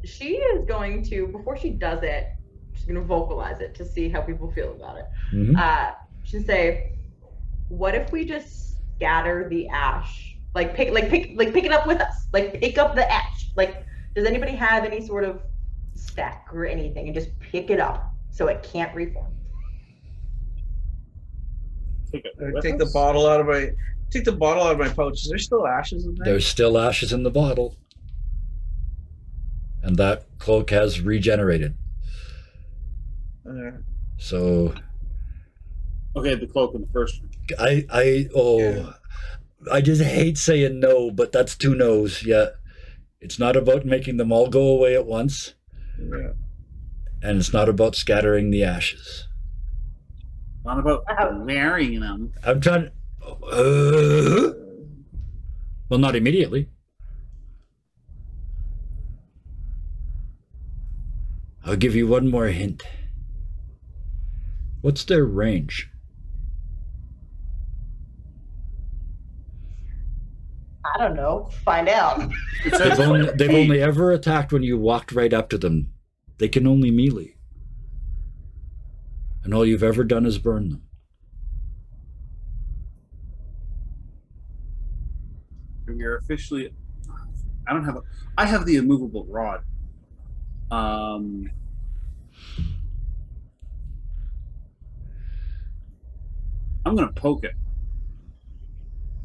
she is going to, before she does it, she's gonna vocalize it to see how people feel about it. She'll say, "What if we just scatter the ash? Like pick it up with us. Like pick up the ash. Like, does anybody have any sort of stack or anything, and just pick it up so it can't reform?" Take the bottle out of my pouch. Is there still ashes in there? There's still ashes in the bottle, and that cloak has regenerated. So. Okay, the cloak in the first one. I just hate saying no, but that's 2 no's. Yeah, it's not about making them all go away at once. Yeah. And it's not about scattering the ashes. Not about wearing them. I'm trying. Well, not immediately. I'll give you one more hint. What's their range? I don't know. Find out. They've only ever attacked when you walked right up to them. They can only melee. And all you've ever done is burn them. You're officially... I have the immovable rod. I'm going to poke it.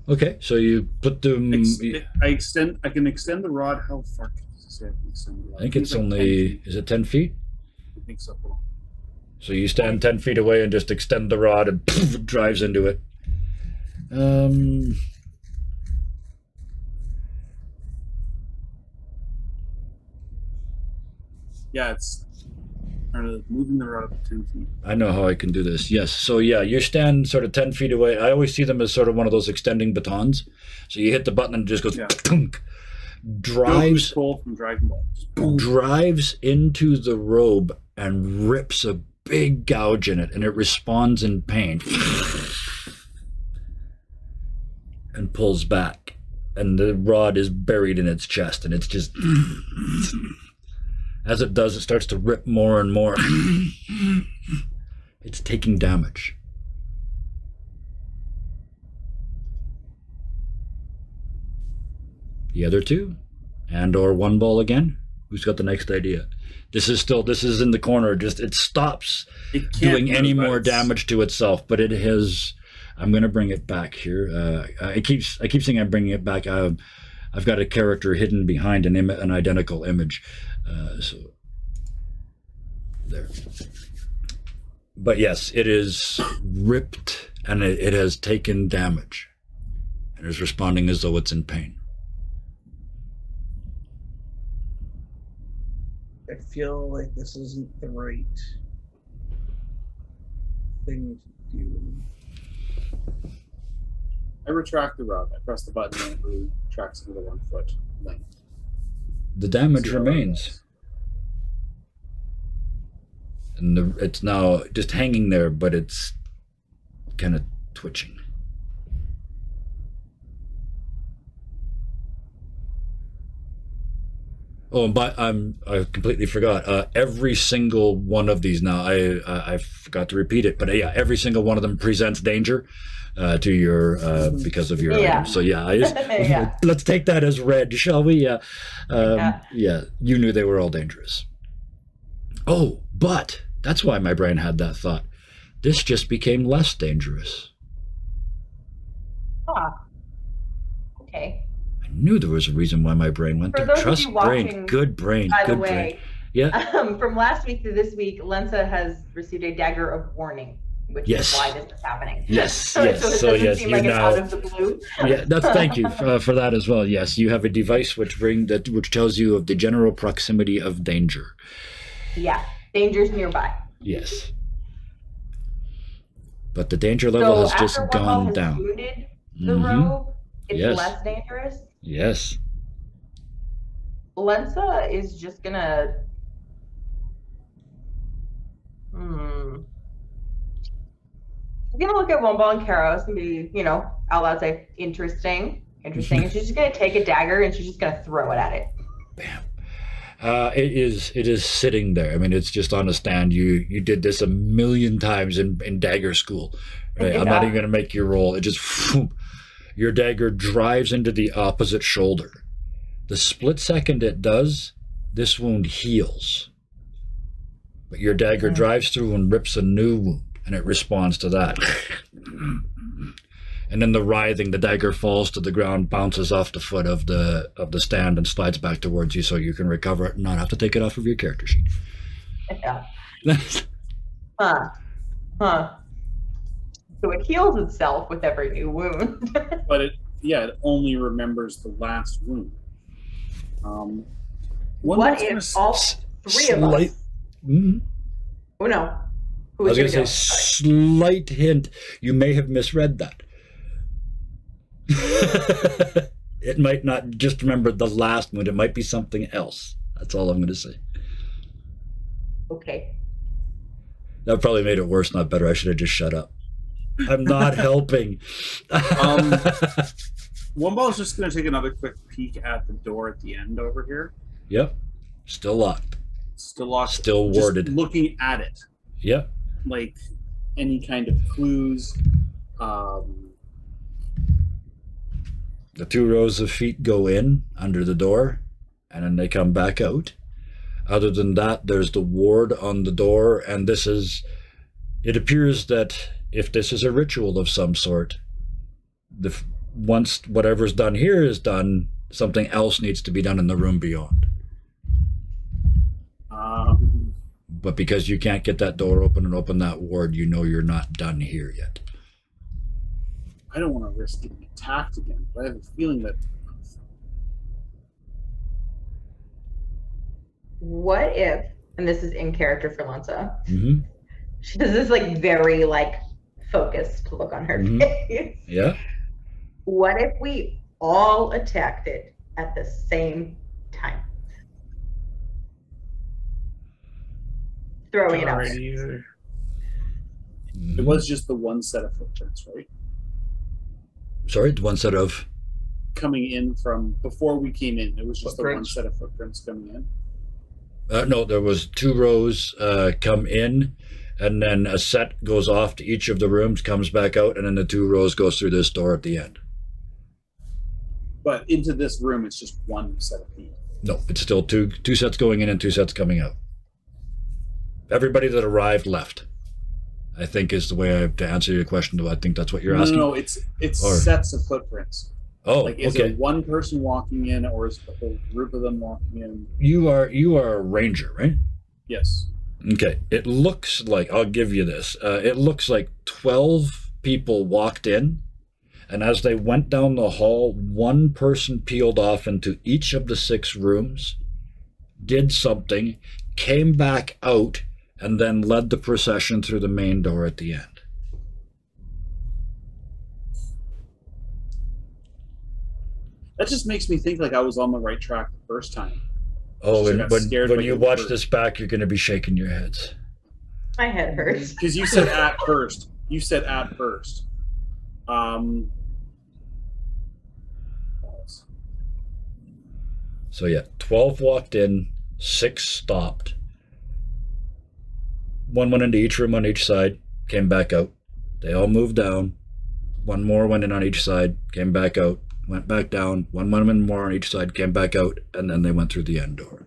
Okay, so you put them... I can extend the rod. How far can I say I can extend the rod? I think it's only... Is it 10 feet? I think so. So you stand 10 feet away and just extend the rod and poof, it drives into it. Yeah, it's moving the rod up 10 feet. I know how I can do this. Yes. So yeah, you stand sort of 10 feet away. I always see them as sort of one of those extending batons. So you hit the button and it just goes punk, drives from Dragon Ball. Drives into the robe and rips a big gouge in it, and it responds in pain and pulls back, and the rod is buried in its chest, and it's just as it does, it starts to rip more and more. It's taking damage. The other 2, and or 1 ball again. Who's got the next idea? This is in the corner. Just it stops doing any more damage to itself, but it has. I'm going to bring it back here. I keep saying I'm bringing it back. I've got a character hidden behind an identical image. So there. But yes, it is ripped and it has taken damage and is responding as though it's in pain. I feel like this isn't the right thing to do. I retract the rod. I press the button and it retracts another 1 foot length. The damage remains. And it's now just hanging there, but it's kind of twitching. Oh, but I completely forgot. Every single one of these now, I forgot to repeat it, but yeah, every single one of them presents danger to your because of your item. So yeah, let's take that as read, shall we? Yeah, you knew they were all dangerous. Oh, but that's why my brain had that thought. This just became less dangerous. Okay. I knew there was a reason why my brain went there. Trust brain, good brain, good brain. Yeah. From last week to this week, Lensa has received a dagger of warning, which is why this is happening. Yes, yes. So yes, seem like it's out of the blue. Yeah, that's thank you for that as well. Yes, you have a device which tells you of the general proximity of danger. Yeah, danger's nearby. Yes. But the danger level has just after one ball gone has down. wounded the Mhm. rogue, it's Yes. less dangerous. Yes. Lensa is just gonna. She's gonna look at one ball and Karos and be, out loud say, interesting. And she's just gonna take a dagger and she's just gonna throw it at it. Bam. It is sitting there. I mean, it's just on a stand. You did this a million times in dagger school. Right? I'm not even going to make you roll. It just, your dagger drives into the opposite shoulder. The split second it does, this wound heals. But your dagger drives through and rips a new wound, and it responds to that. And then the writhing, the dagger falls to the ground, bounces off the foot of the stand, and slides back towards you, so you can recover it and not have to take it off of your character sheet. Yeah. So it heals itself with every new wound. But it only remembers the last wound. What if all three of us? Mm-hmm. Oh no. I was going to say, slight hint, you may have misread that. It might not just remember the last wound, it might be something else. That's all I'm going to say. Okay. That probably made it worse, not better. I should have just shut up. I'm not helping. One ball is just going to take another quick peek at the door at the end over here. Yep. Still locked. Still locked. Still warded. Just looking at it. Yep. Like any kind of clues. The 2 rows of feet go in under the door, and then they come back out. Other than that, there's the ward on the door, and it appears that if this is a ritual of some sort, once whatever's done here is done, something else needs to be done in the room beyond. But because you can't get that door open and open that ward, you're not done here yet. I don't want to risk getting attacked again, but I have a feeling that. What if, and this is in character for Lensa, she does this very focused look on her face. Yeah. What if we all attacked it at the same time? Throwing it out there. It was just the one set of footprints, right? Sorry, the one set of coming in from before we came in. It was just the one set of footprints coming in. No, there was 2 rows come in, and then a set goes off to each of the rooms, comes back out, and then the 2 rows goes through this door at the end. But into this room, it's just one set of feet. No, it's still two sets going in and 2 sets coming out. Everybody that arrived left, I think, is the way to answer your question. I think that's what you're asking. No, it's sets of footprints. Oh, is okay. it one person walking in, or is it a whole group of them walking in? You are a ranger, right? Yes. Okay. It looks like, I'll give you this. It looks like 12 people walked in, and as they went down the hall, one person peeled off into each of the 6 rooms, did something, came back out, and then led the procession through the main door at the end. That just makes me think I was on the right track the first time. Oh, and when you watch this back, you're going to be shaking your heads. My head hurts. Because you said at first. You said at first. So yeah, 12 walked in, 6 stopped. 1 went into each room on each side, came back out. They all moved down. 1 more went in on each side, came back out, went back down. 1 went in more on each side, came back out, and then they went through the end door.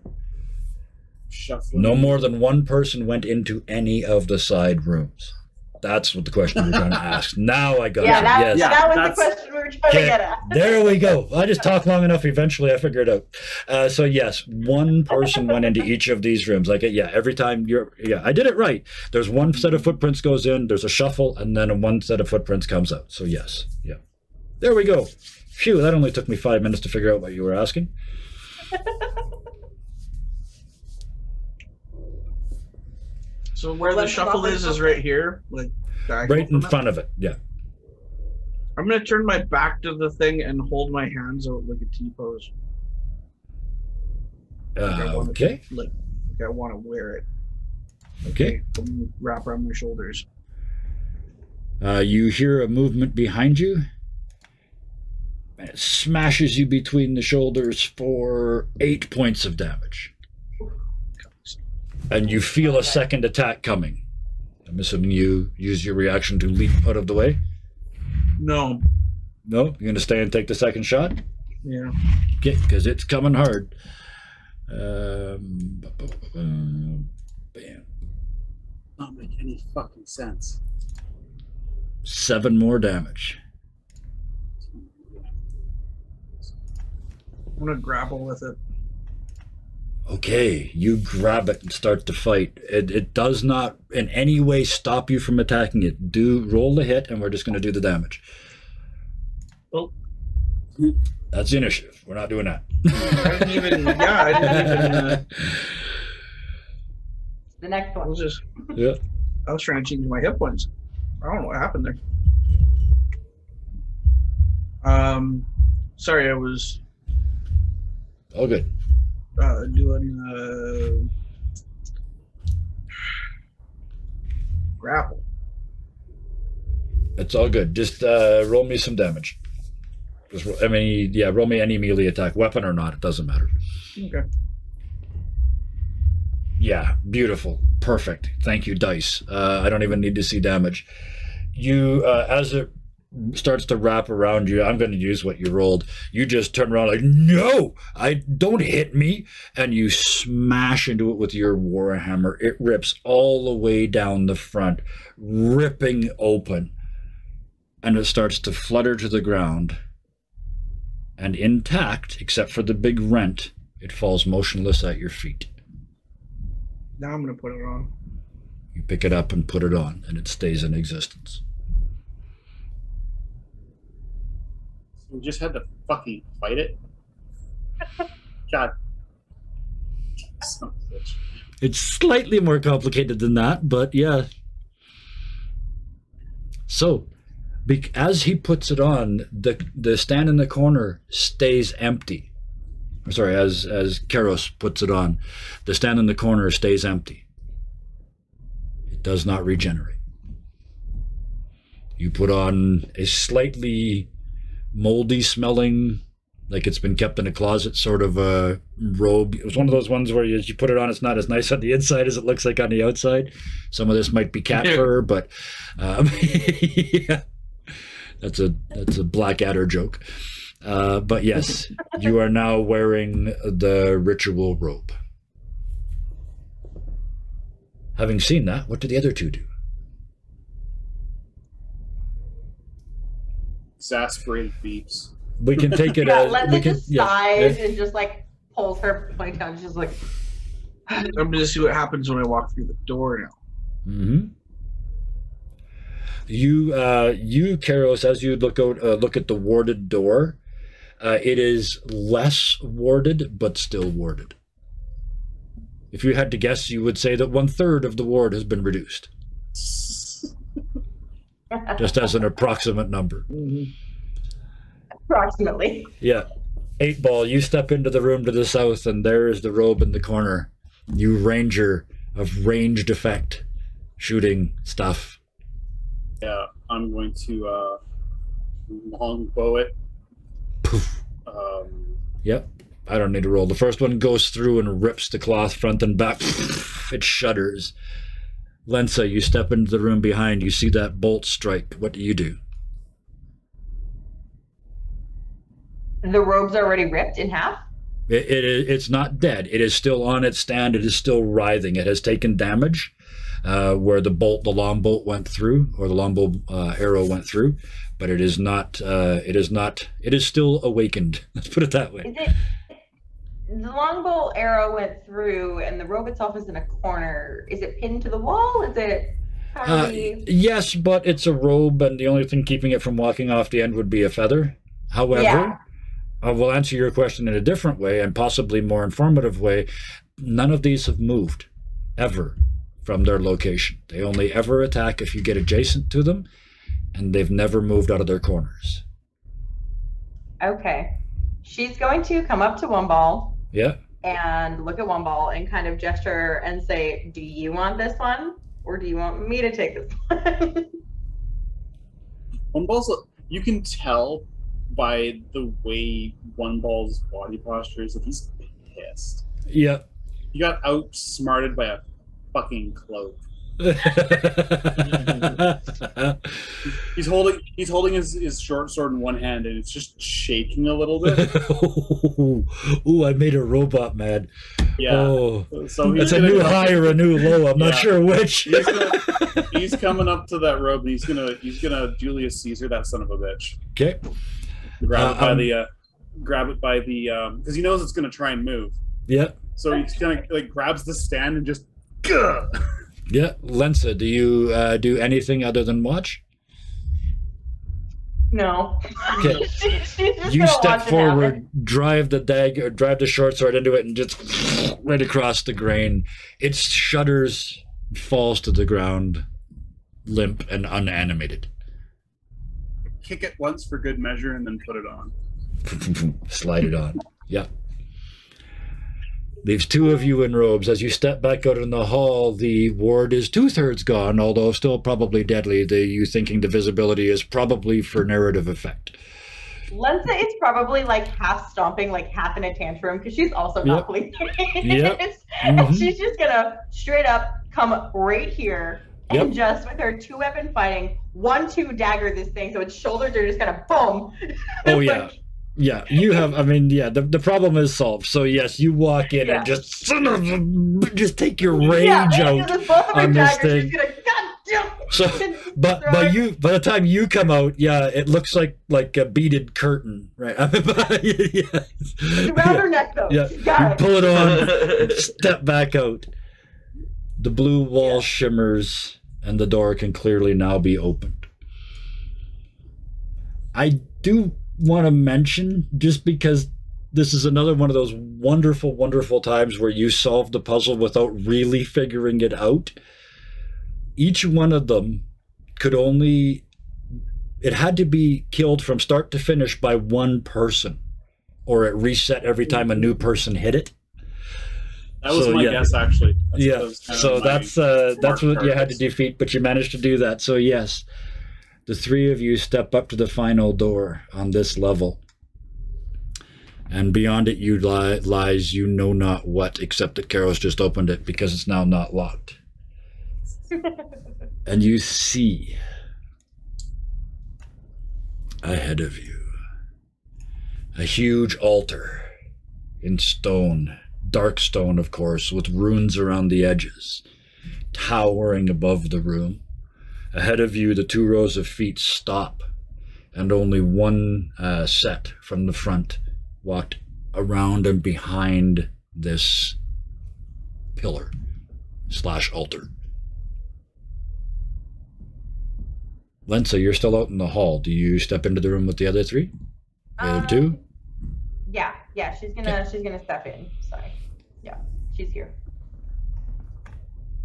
Shuffling. No more than 1 person went into any of the side rooms. That's what the question we were trying to ask. Now I got it. Yes. That was the question we were trying to get at. There we go. I just talked long enough. Eventually, I figured it out. So yes, 1 person went into each of these rooms. Every time I did it right. There's 1 set of footprints goes in. There's a shuffle, and then 1 set of footprints comes out. So yes, yeah. There we go. Phew, that only took me 5 minutes to figure out what you were asking. So where the shuffle is right here. diagonal Right in from it? front of it. Yeah. I'm gonna turn my back to the thing and hold my hands out like a T pose. Like I want Okay. it, like I want to wear it. Okay. Wrap around my shoulders. You hear a movement behind you. And it smashes you between the shoulders for 8 points of damage. And you feel a second attack coming. I'm assuming you use your reaction to leap out of the way. No. No? You're going to stay and take the second shot? Yeah. Okay, because it's coming hard. Bam. Not make any fucking sense. 7 more damage. I'm gonna grapple with it. Okay, you grab it and start to fight. It does not in any way stop you from attacking it. Do roll the hit, and we're just going to do the damage. Oh. That's the initiative. We're not doing that. I didn't even. Yeah, I didn't even. The next I one. was just. Yeah. I was trying to change my hit points. I don't know what happened there. Sorry, I was All good. doing grapple. It's all good. Just roll me some damage. Just roll me any melee attack, weapon or not. It doesn't matter. Okay. Yeah, beautiful, perfect. Thank you, dice. I don't even need to see damage. You, as it starts to wrap around you, I'm going to use what you rolled. You just turn around like, no, I don't hit me, and you smash into it with your warhammer. It rips all the way down the front, ripping open, and it starts to flutter to the ground. And intact, except for the big rent, it falls motionless at your feet. Now I'm gonna put it on. You pick it up and put it on, and it stays in existence. We just had to fucking fight it. God. Son of a bitch. It's slightly more complicated than that, but yeah. So, as he puts it on, the stand in the corner stays empty. Sorry, as Karos puts it on, the stand in the corner stays empty. It does not regenerate. You put on a slightly moldy smelling, like it's been kept in a closet sort of a robe. It was one of those ones where you put it on, it's not as nice on the inside as it looks like on the outside. Some of this might be cat fur, but yeah, that's a Blackadder joke. But yes, you are now wearing the ritual robe. Having seen that, what do the other two do? Exasperated beeps. We can take it Yeah, as Lenza we can. just Yeah, sighs and just like pulls her ponytail. She's just like, I'm gonna see what happens when I walk through the door now. Mm-hmm. You, Karos, as you look out, look at the warded door. It is less warded, but still warded. If you had to guess, you would say that 1/3 of the ward has been reduced, just as an approximate number. Mm-hmm. approximately. Yeah. 8-Ball, you step into the room to the south, and there is the robe in the corner. You ranger of ranged effect, shooting stuff. Yeah, I'm going to longbow it. Poof. Yep. I don't need to roll. The first one goes through and rips the cloth front and back. It shudders. Lensa, you step into the room behind. You see that bolt strike. What do you do? The robe's already ripped in half. It's not dead. It is still on its stand. It is still writhing. It has taken damage where the long bolt went through, or the longbow arrow went through, but it is not. It is still awakened. Let's put it that way. Is it? The longbow arrow went through, and the robe itself is in a corner. Is it pinned to the wall? Is it? Yes, but it's a robe, and the only thing keeping it from walking off the end would be a feather. However. Yeah. I will answer your question in a different way and possibly more informative way. None of these have moved, ever, from their location. They only ever attack if you get adjacent to them, and they've never moved out of their corners. Okay. She's going to come up to one ball. Yeah. And look at one ball and kind of gesture and say, do you want this one? Or do you want me to take this one? One ball's, you can tell by the way one ball's body posture is that he's pissed. Yeah. He got outsmarted by a fucking cloak. He's holding his short sword in one hand and it's just shaking a little bit. Ooh, I made a robot mad. Yeah. Oh, so it's a new high or a new low. I'm not sure which. He's coming up to that robe and he's gonna Julius Caesar that son of a bitch. Okay. Grab it by the because he knows it's gonna try and move. Yeah. So he's gonna like grabs the stand and just. Gah! Yeah, Lensa, do you do anything other than watch? No. Okay. You step forward, drive the short sword into it, and just right across the grain. It shudders, falls to the ground, limp and unanimated. Kick it once for good measure, and then put it on. Slide it on. Yeah. Leaves two of you in robes. As you step back out in the hall, the ward is 2/3 gone, although still probably deadly. You thinking the visibility is probably for narrative effect. Lensa is probably like half stomping, like half in a tantrum, because she's also not bleeding. Yep. And she's just gonna straight up come right here and just with her 2-weapon fighting, 1-2 dagger this thing, so its shoulders are just gonna boom. Oh yeah. Yeah, you have, I mean, yeah, the problem is solved. So, yes, you walk in and just take your rage out on this thing. So, but by the time you come out, yeah, it looks like a beaded curtain, right? It's around her neck, though. Yeah, you pull it on, step back out. The blue wall shimmers, and the door can clearly now be opened. I do want to mention, just because this is another one of those wonderful, wonderful times where you solve the puzzle without really figuring it out. Each one of them it had to be killed from start to finish by one person, or it reset every time a new person hit it. That was my guess, actually. That's what you had to defeat, but you managed to do that. So yes. The three of you step up to the final door on this level. And beyond it lies you know not what, except that Carol's just opened it because it's now not locked. And you see ahead of you a huge altar in stone, dark stone, of course, with runes around the edges, towering above the room. Ahead of you, the 2 rows of feet stop, and only one set from the front walked around and behind this pillar / altar. Lensa, you're still out in the hall. Do you step into the room with the other 3? The other 2? Yeah, she's gonna step in. Sorry. Yeah, she's here.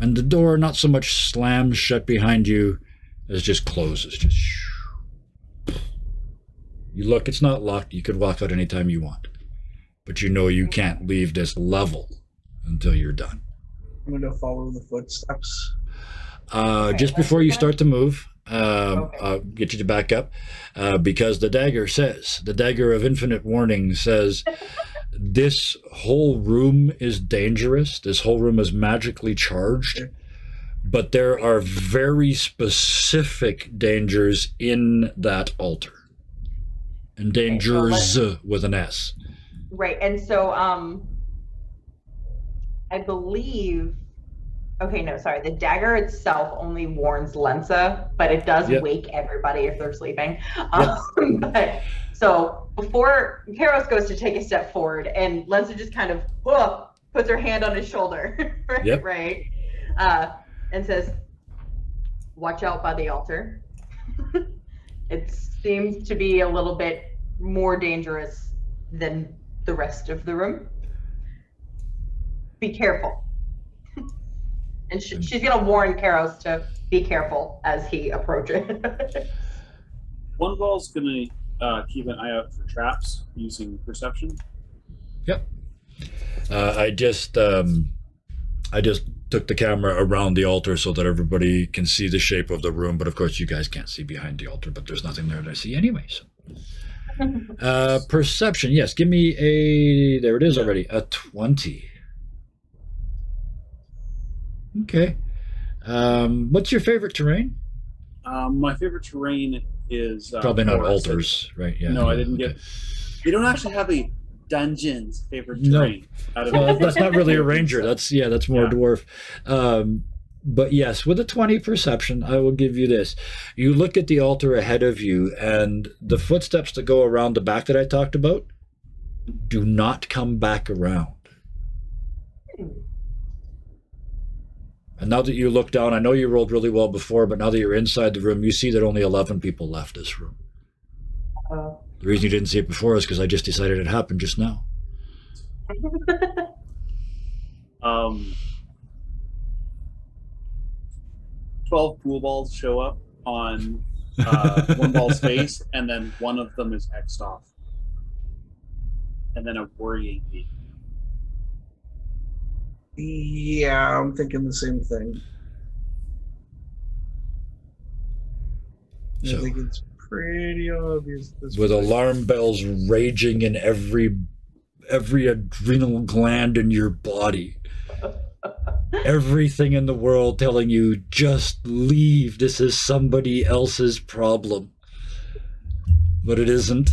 And the door not so much slams shut behind you as just closes. Just you look, it's not locked. You could walk out anytime you want. But you know you can't leave this level until you're done. I'm going to follow the footsteps. Just before you start to move, I'll get you to back up, because the dagger of infinite warning says, this whole room is dangerous. This whole room is magically charged, but there are very specific dangers in that altar. And dangers with an S. Right. And so I believe, the dagger itself only warns Lensa, but it does wake everybody if they're sleeping. But so before Karos goes to take a step forward, and Lensa just kind of puts her hand on his shoulder, right? And says, watch out by the altar. It seems to be a little bit more dangerous than the rest of the room. Be careful. And she's going to warn Karos to be careful as he approaches. One ball's going to keep an eye out for traps using perception. Yep. I just took the camera around the altar so that everybody can see the shape of the room, but of course you guys can't see behind the altar, but there's nothing there to see anyway. So. Perception, yes. Give me a, there it is already, a 20. Okay. What's your favorite terrain? My favorite terrain is probably not forest. altars, right? Yeah. No, I yeah, didn't okay. get. We don't actually have a dungeon's favorite terrain. Well, that's not really a ranger. That's more dwarf. But yes, with a 20 perception, I will give you this. You look at the altar ahead of you, and the footsteps that go around the back that I talked about do not come back around. And now that you look down, I know you rolled really well before, but now that you're inside the room, you see that only 11 people left this room. The reason you didn't see it before is because I just decided it happened just now. 12 pool balls show up on one ball's face, and then one of them is X'd off. And then a worrying beat. Yeah, I'm thinking the same thing. So, I think it's pretty obvious. With alarm bells raging in every adrenal gland in your body. Everything in the world telling you, just leave. This is somebody else's problem. But it isn't,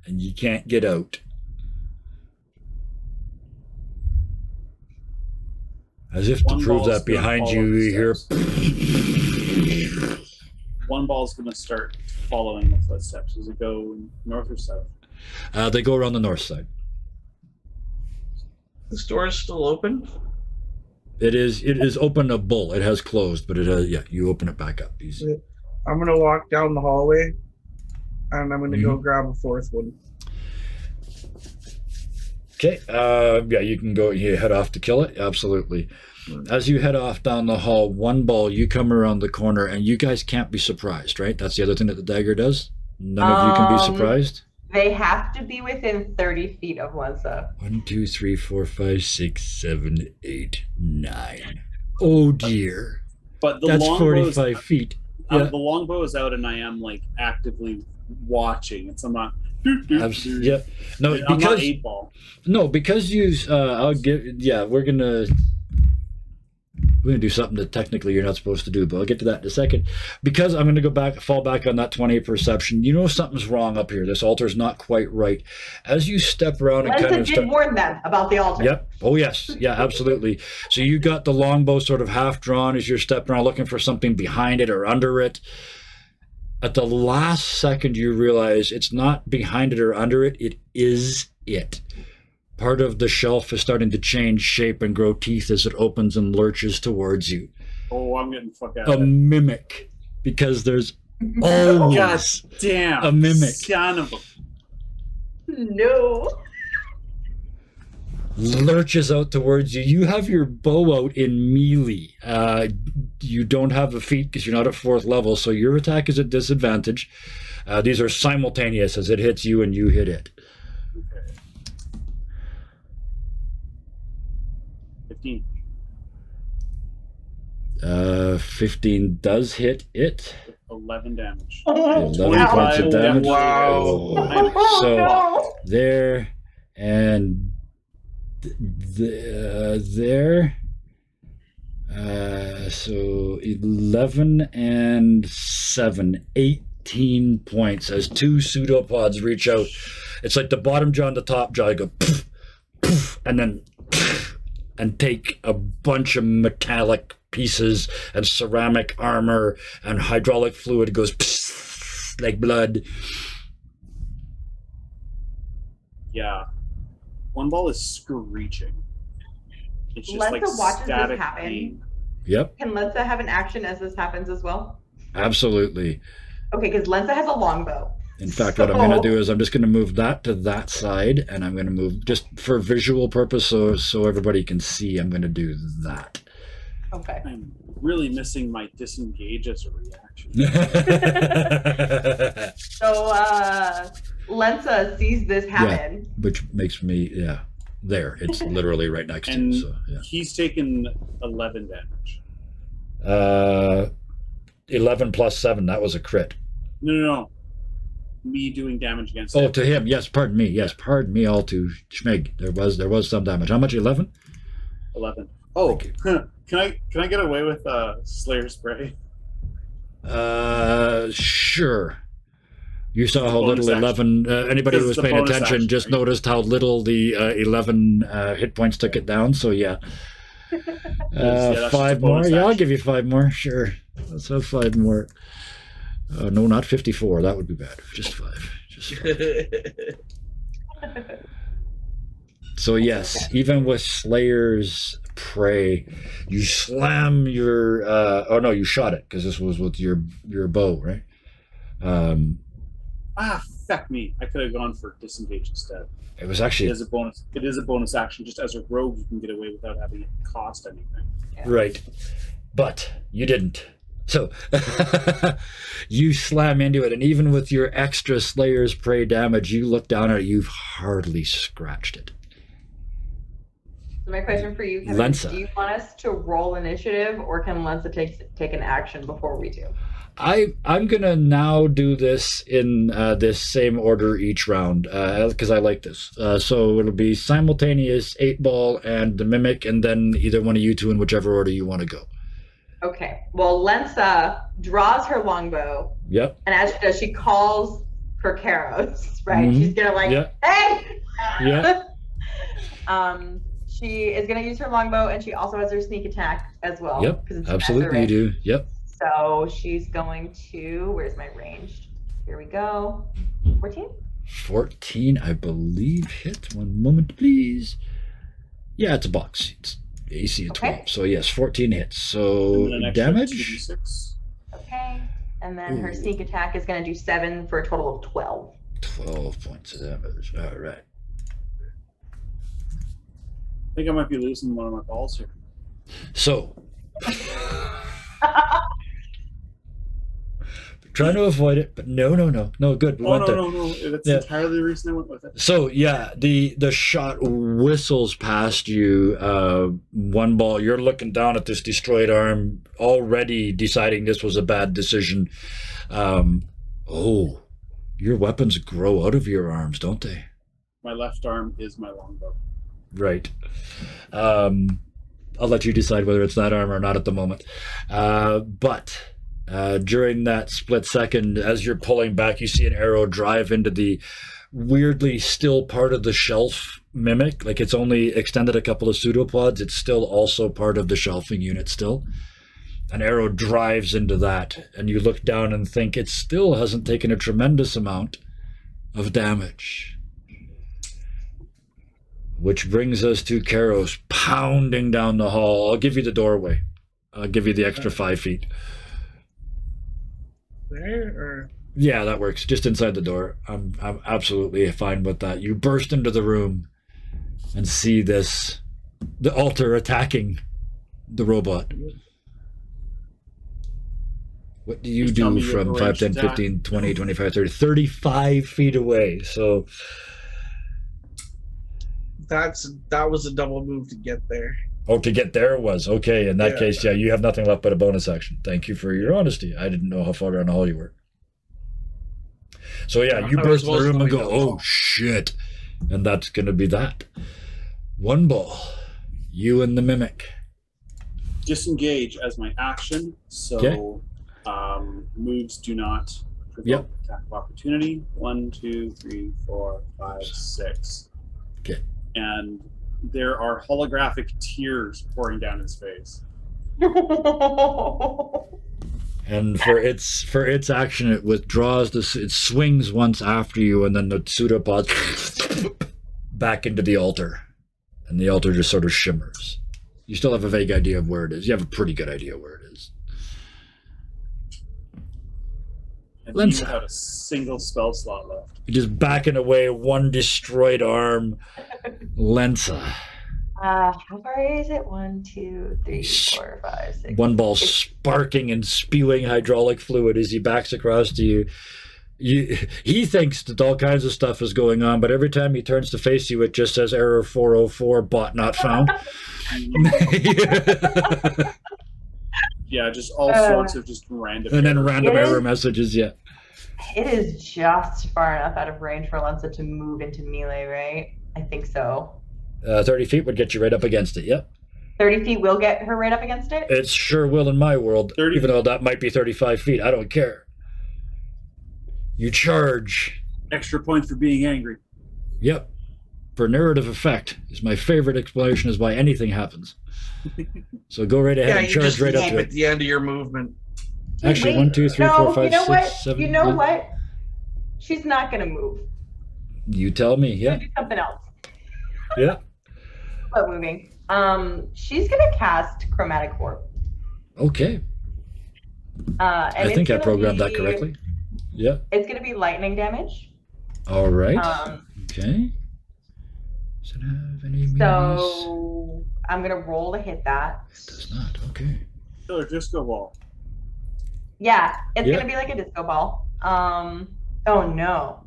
and you can't get out. As if to prove that behind you, you hear... One ball's going to start following the footsteps. Does it go north or south? They go around the north side. This door is still open? It is openable. It has closed, but it has, yeah, you open it back up. Easy. I'm going to walk down the hallway, and I'm going to go grab a fourth one. Okay, yeah, you can go, you head off to kill it, absolutely. As you head off down the hall, one ball, you come around the corner, and you guys can't be surprised, right? That's the other thing that the dagger does? None of you can be surprised? They have to be within 30 feet of Lensa. 1, 2, 3, 4, 5, 6, 7, 8, 9. Oh dear. But the that's longbow 45 feet. Yeah. The longbow is out, and I am like actively watching. It's I'm not. Yeah. No, I'm not because 8-ball. no, because you. I'll give. Yeah, we're gonna do something that technically you're not supposed to do, but I'll get to that in a second. Because I'm going to fall back on that 20 perception. You know something's wrong up here. This altar's not quite right. As you step around and kind of did warn them about the altar. Yep. Oh yes. Yeah, absolutely. So you got the longbow sort of half drawn as you're stepping around looking for something behind it or under it. At the last second, you realize it's not behind it or under it. It is it. Part of the shelf is starting to change shape and grow teeth as it opens and lurches towards you. Oh, I'm getting fucked out. A mimic, because there's always God damn, a mimic. Son of a... No. Lurches out towards you. You have your bow out in melee. You don't have a feat because you're not at 4th level, so your attack is at disadvantage. These are simultaneous as it hits you and you hit it. Okay. 15. 15 does hit it. 11 damage. 11 points of damage. Wow. Oh, so there and there. So 11 and 7, 18 points as 2 pseudopods reach out. It's like the bottom jaw and the top jaw. You go poof, poof, and then poof, and take a bunch of metallic pieces and ceramic armor and hydraulic fluid goes pss, like blood. Yeah. One ball is screeching. It's just Lensa like watches static this happen. pain. Yep, Can Lensa have an action as this happens as well? absolutely. Okay, because Lensa has a longbow. In fact, what I'm going to do is I'm just going to move that to that side, and I'm going to move just for visual purpose, so everybody can see. I'm going to do that. Okay. I'm really missing my disengage as a reaction. So Lensa sees this happen. Which makes me, there. It's literally right next to And you. So, yeah. he's taken 11 damage. 11 plus 7, that was a crit. No. Me doing damage against Oh, him. to him. Yes, pardon me. Yes, pardon me all to Schmig. There was some damage. How much? 11? 11. Oh, Thank can I get away with Slayer Spray? Sure. You saw how Bonus little action. 11. Anybody who was Because it's a paying bonus attention action, just right? noticed how little the 11 hit points took it down. So yeah, that's just a 5 more. bonus Yeah, I'll action. give you 5 more. Sure. Let's have 5 more. No, not 54. That would be bad. Just 5. Just 5. So yes, even with Slayer's Prey, you slam your. Oh no, you shot it because this was with your bow, right? Fuck me. I could have gone for disengage instead. It was It actually is a bonus. It is a bonus action. Just as a rogue, you can get away without having it cost anything. right, but you didn't. So you slam into it, and even with your extra Slayer's Prey damage, you look down at it. You've hardly scratched it. So my question for you, Kevin, Lensa. do you want us to roll initiative, or can Lensa take an action before we do? I'm gonna now do this in this same order each round because I like this. So it'll be simultaneous 8-ball and the mimic, and then either one of you two in whichever order you want to go. Okay. Well, Lensa draws her longbow, Yep. and as she does, she calls for Karos. Right? Mhm. She's gonna Yeah. hey. Yeah. She is gonna use her longbow, and she also has her sneak attack as well. Yep. 'cause it's Absolutely, you faster range. do. Yep. So she's going to. Where's my ranged? Here we go. 14. 14, I believe. Hit. 1 moment, please. Yeah, it's a box. It's AC of 12. Okay. So yes, 14 hits. So And then an extra damage. 2d6. Okay. And then her Ooh. sneak attack is going to do 7 for a total of 12. 12 points of damage. All right. I think I might be losing one of my balls here. So, trying to avoid it, but no, good. We Oh, went there. no. That's Yeah. entirely the reason I went with it. So yeah, the shot whistles past you. 1 ball. You're looking down at this destroyed arm, already deciding this was a bad decision. Oh, your weapons grow out of your arms, don't they? My left arm is my longbow. Right. I'll let you decide whether it's that arm or not at the moment. But during that split second, as you're pulling back, you see an arrow drive into the weirdly still part of the shelf mimic. Like it's only extended a couple of pseudopods. It's still also part of the shelving unit still. An arrow drives into that, and you look down and think it still hasn't taken a tremendous amount of damage. Which brings us to Karos pounding down the hall. I'll give you the doorway. I'll give you the extra 5 feet. There or Yeah, that works. Just inside the door. I'm absolutely fine with that. You burst into the room and see the altar attacking the robot. What do you Just tell do me you have from a 5, ranged 10, attack. 15, 20, 25, 30, 35 feet away? So that was a double move to get there. oh, to get there was okay. In that Yeah. case, yeah, you have nothing left but a bonus action. Thank you for your honesty. I didn't know how far down the hall you were. So yeah, you I burst in was the room and going go, down the "Oh hall." shit!" And that's going to be that. 1 ball. You and the mimic. Disengage as my action. So Okay. moves do not provoke Yep. attack of opportunity. 1, 2, 3, 4, 5, 6. Okay. And there are holographic tears pouring down his face. And for its action, it withdraws this. It swings once after you, and then the pseudopods back into the altar, and the altar just sort of shimmers. You still have a vague idea of where it is. You have a pretty good idea where it is. And Lensa. you have a single spell slot left. You're just backing away, 1 destroyed arm. Lensa. How far is it? 1, 2, 3, 4, 5, 6. One ball sparking and spewing hydraulic fluid as he backs across to you. He thinks that all kinds of stuff is going on, but every time he turns to face you, it just says error 404, bot not found. Yeah, just all sorts of just random. And then errors. random error messages, yeah. It is just far enough out of range for Lensa to move into melee, right? I think so. 30 feet would get you right up against it, yep. 30 feet will get her right up against it? It sure will in my world, 30 even though that might be 35 feet. I don't care. You charge. Extra points for being angry. Yep. For narrative effect is my favorite explanation is why anything happens. So go right ahead and you charge just right up aim to at it. the end of your movement. Actually, Wait, 1, 2, 3, 4, 5, you know 6, what? 7. You know what? She's not going to move. You tell me, She's yeah. going to do something else. Yeah. But moving. She's going to cast Chromatic Orb. Okay. And I think I it's gonna programmed that be- correctly. Yeah. It's going to be lightning damage. All right. Um, Okay. Does it have any minis? So I'm going to roll to hit that. It does not. Okay. Killer disco ball. Yeah, it's Yeah. going to be like a disco ball. Oh no.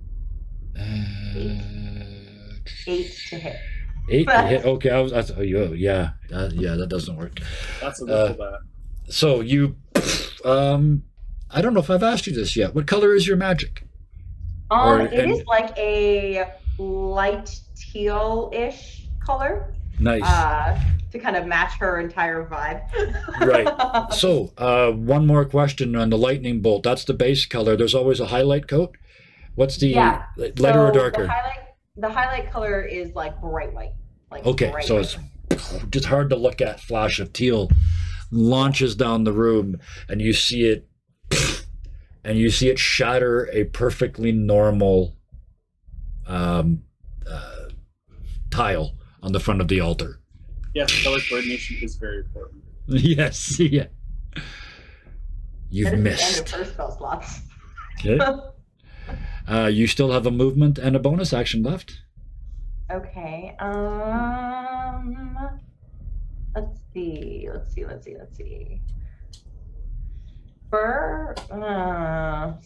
8 to hit. 8 to hit. Okay. I thought, yeah. Yeah, that doesn't work. That's a little that. So you, I don't know if I've asked you this yet. What color is your magic? It is like a light teal-ish color. Nice. To kind of match her entire vibe. Right. So, one more question on the lightning bolt. That's the base color. There's always a highlight coat. What's the lighter or darker? The highlight color is like bright white. Like Okay, bright so white. it's just hard to look at. Flash of teal launches down the room, and you see it shatter a perfectly normal tile on the front of the altar. Yes, color coordination is very important. Yes, yeah. You've That is the end missed. of her spell slots. Okay. You still have a movement and a bonus action left. Okay. Let's see.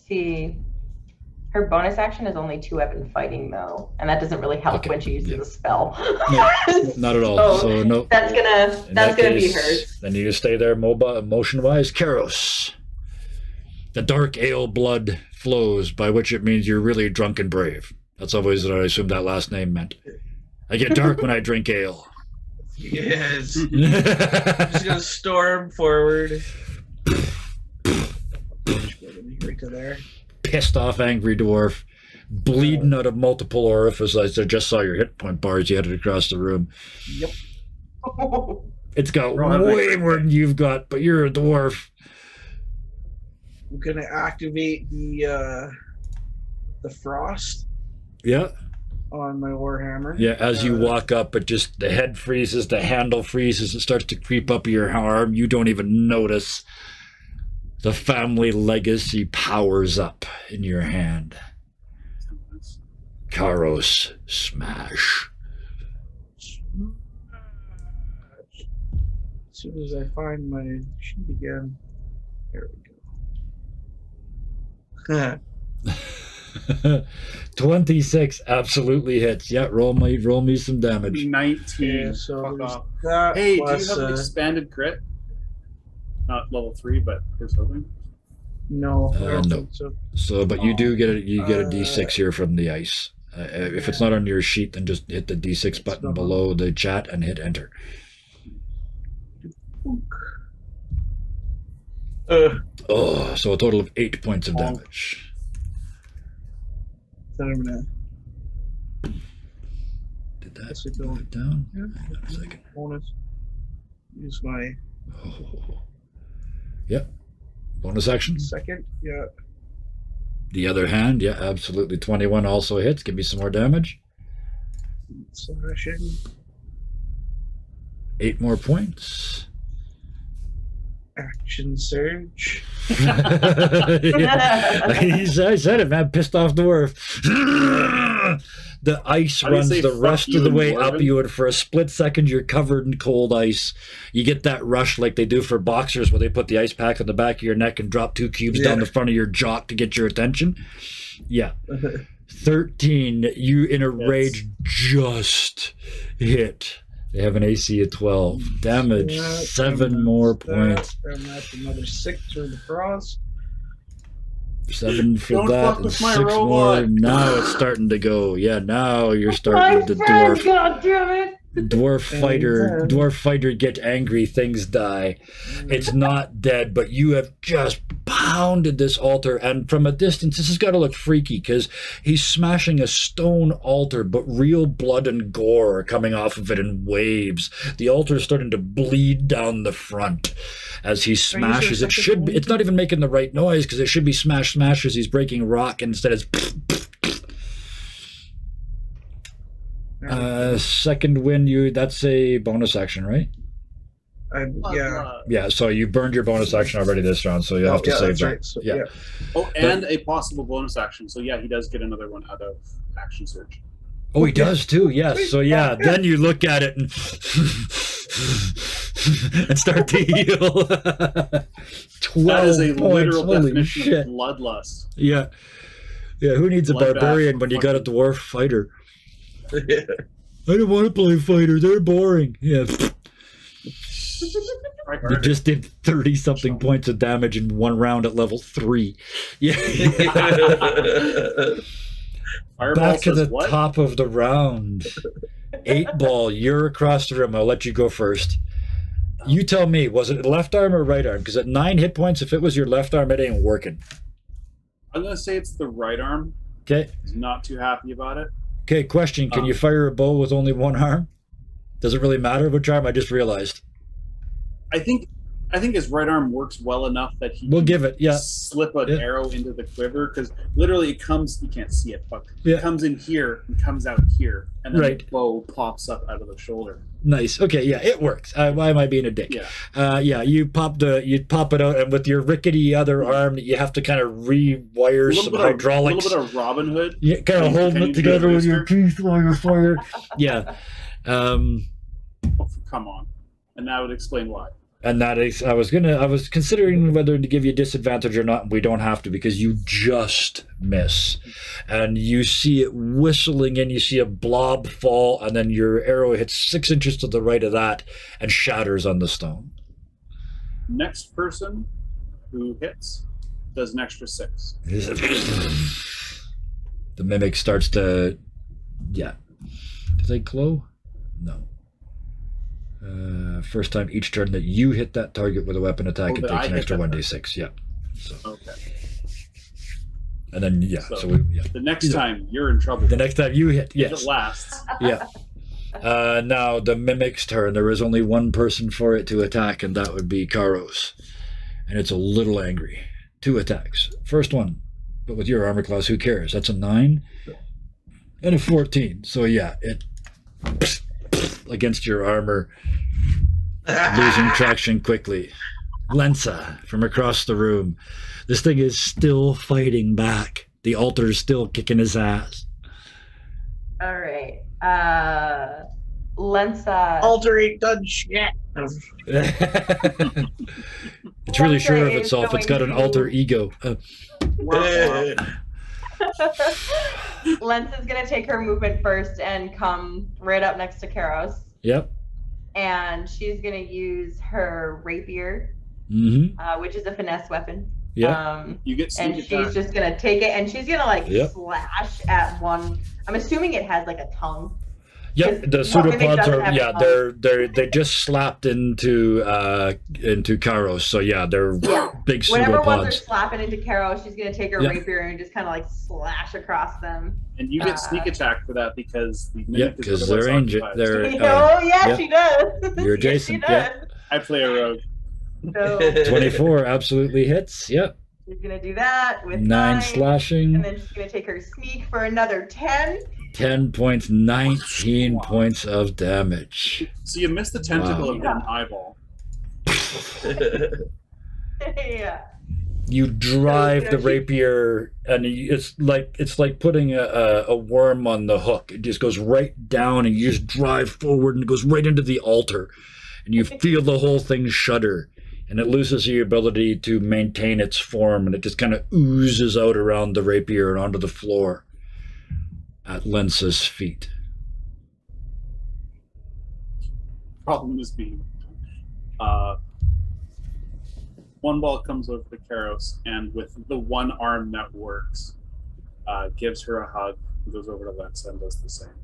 See. Her bonus action is only 2 weapon fighting though, and that doesn't really help Okay, when she uses yeah. a spell. No, not at all. So no. That's gonna In be that case, hers. Then you just stay there, motion-wise. Karos. The dark ale blood flows, by which it means you're really drunk and brave. That's always what I assumed that last name meant. I get dark when I drink ale. Yes. Just gonna storm forward. Right to there. Pissed off, angry dwarf, bleeding out of multiple orifices. I just saw your hit point bars you headed across the room. Yep. It's got Roll that way next. more than you've got, but you're a dwarf. I'm gonna activate the frost Yeah. on my warhammer. Yeah, as you walk up, it just, the head freezes, the handle freezes, it starts to creep up your arm. You don't even notice. The family legacy powers up in your hand. Karos smash. As soon as I find my sheet again. There we go. 26 absolutely hits. Yeah, roll me some damage. 19. Yeah, so Fuck there's off. that Hey, do plus, you have an expanded crit? Not level 3, but here's hoping. no, I don't no. think so. So, but you do get a D6 here from the ice. If it's not on your sheet, then just hit the D6 button not. below the chat and hit enter. Oh, so a total of 8 points of damage. Then I'm gonna Did that Yes, it move will. it down? Yeah. Hang on a second. bonus. Use my Oh. Yep. Bonus action. second. Yeah. The other hand, yeah, absolutely. 21 also hits. Give me some more damage. Slashing. 8 more points. Action surge. I said it, man. Pissed off dwarf. The ice How do you runs say the fuck rest you of the in way up Dwarven? you, and for a split second, you're covered in cold ice. You get that rush like they do for boxers, where they put the ice pack on the back of your neck and drop 2 cubes down the front of your jock to get your attention. Yeah. 13, you in a rage just hit. They have an AC of 12. Damage, 7 more points. And that's another 6 for the frost. 7 for Don't that, fuck and with 6 my more. robot. Now it's starting to go. Yeah, now you're My starting the friend, dwarf. God damn it! Dwarf fighter get angry, things die. It's not dead, but you have just pounded this altar, and from a distance this has got to look freaky because he's smashing a stone altar, but real blood and gore are coming off of it in waves. The altar is starting to bleed down the front as he smashes. It should be, it's not even making the right noise because it should be smash as he's breaking rock, and instead it's second wind. That's a bonus action, right? Yeah. Yeah, so you burned your bonus action already this round, so you have to save that's that. right. So, yeah. Oh, and a possible bonus action. So yeah, he does get another one out of action surge. Oh, he does too. Yes. So yeah, then you look at it and and start to heal. 12 That is a points. literal Holy definition shit. of bloodlust. Yeah. Yeah. Who needs a Bloodbath. barbarian when you got a dwarf fighter? I don't want to play fighter. They're boring. Yeah. You just did 30-something points of damage in 1 round at level 3. Yeah. Fireball Back to says the what? top of the round. 8-ball, you're across the room. I'll let you go first. You tell me, was it left arm or right arm? Because at 9 hit points, if it was your left arm, it ain't working. I'm gonna say it's the right arm. Okay. He's not too happy about it. Okay, question. Can you fire a bow with only 1 arm? Does it really matter which arm? I just realized. I think his right arm works well enough that he We'll can give it, yeah. slip an arrow into the quiver, because literally it comes, you can't see it, but Yeah. it comes in here and comes out here, and then Right. the bow pops up out of the shoulder. Nice. Okay, yeah, it works. Why am I being a dick? Yeah. Yeah, you pop it out, and with your rickety other arm, you have to kind of rewire some hydraulics. A little bit of Robin Hood. Yeah, kind of holding it together with your teeth while you're fire. Yeah. Oh, come on. And that would explain why. And that is, I was considering whether to give you disadvantage or not. We don't have to because you just miss, and you see it whistling in. You see a blob fall, and then your arrow hits 6 inches to the right of that and shatters on the stone. Next person who hits does an extra 6. The mimic starts to, yeah. Did they glow? No. First time each turn that you hit that target with a weapon attack, it takes an extra 1d6. Yeah. So. Okay. And then The next time you're in trouble. The next time you hit, yes. If it lasts. Yeah. Now the mimic's turn. There is only one person for it to attack, and that would be Karos. And it's a little angry. 2 attacks. First one, but with your armor class, who cares? That's a 9 and a 14. So yeah, it against your armor, losing traction quickly. Lensa from across the room. This thing is still fighting back. The altar is still kicking his ass. All right. Lensa. Alter ain't done shit. It's really Lensa sure of is itself. It's got going an to- alter ego. Lensa's gonna take her movement first and come right up next to Karos. Yep. And she's gonna use her rapier, Mm-hmm. which is a finesse weapon. Yeah. You get And sneak she's attack. just gonna take it and she's gonna like Yep. slash at one. I'm assuming it has like a tongue. Yep. The What mimic pseudopods doesn't are have a yeah. tongue? They just slapped into Karos. So yeah, they're Yeah. big Whatever ones are pseudopods. slapping into Karos, she's gonna take her Yeah. rapier and just kind of like slash across them. And you get sneak attack for that because the Yeah, mimic is because otherwise they're injured. occupied. They're Oh yeah, yep. she does. You're Yes, she adjacent, yeah. does. I play a rogue. So 24 absolutely hits. Yep. she's gonna do that with 9 and slashing. then she's gonna take her sneak for another 10. 10 points. 19 points of damage. So you missed the tentacle Wow. and get an eyeball. Yeah. You drive the rapier, and it's like putting a worm on the hook. It just goes right down, and you just drive forward, and it goes right into the altar, and you feel the whole thing shudder, and it loses the ability to maintain its form, and it just kind of oozes out around the rapier and onto the floor at Lensa's feet. Problem is being one ball comes over to Karos, and with the one arm that works, gives her a hug, and goes over to Lensa and does the same.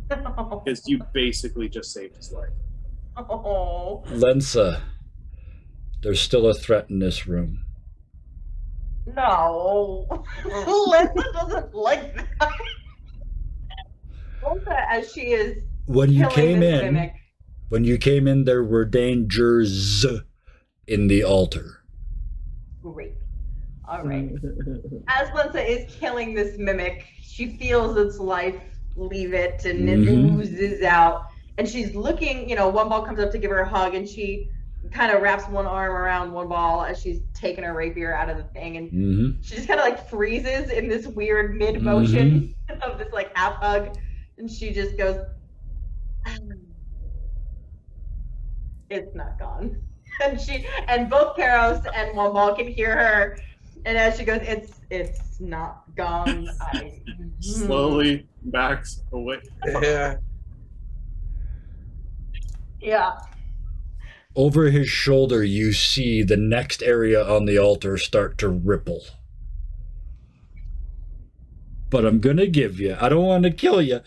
Because you basically just saved his life. Oh. Lensa, there's still a threat in this room. No. Lensa doesn't like that. Lensa, as she is When you killing came this in, mimic. there were dangers in the altar. Great. All right. As Lensa is killing this mimic, she feels its life leave it, and it oozes out. And she's looking, one ball comes up to give her a hug, and she kind of wraps one arm around one ball as she's taking her rapier out of the thing. And she just kind of like freezes in this weird mid motion of this like half hug. And she just goes, it's not gone. And both Karos and one ball can hear her. And as she goes, it's not gone. Slowly backs away. Yeah. Over his shoulder, you see the next area on the altar start to ripple. But I'm going to give you, I don't want to kill you,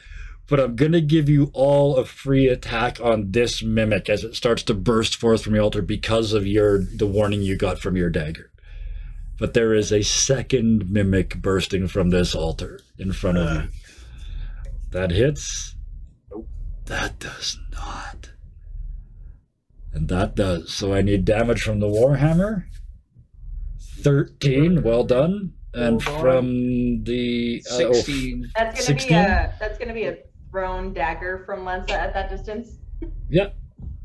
but I'm going to give you all a free attack on this mimic as it starts to burst forth from the altar because of the warning you got from your dagger. But there is a second mimic bursting from this altar in front of you. That hits. Nope. That does not. And that does. So I need damage from the Warhammer. 13. Well done. And from the 16. That's gonna be a thrown dagger from Lensa at that distance. Yeah.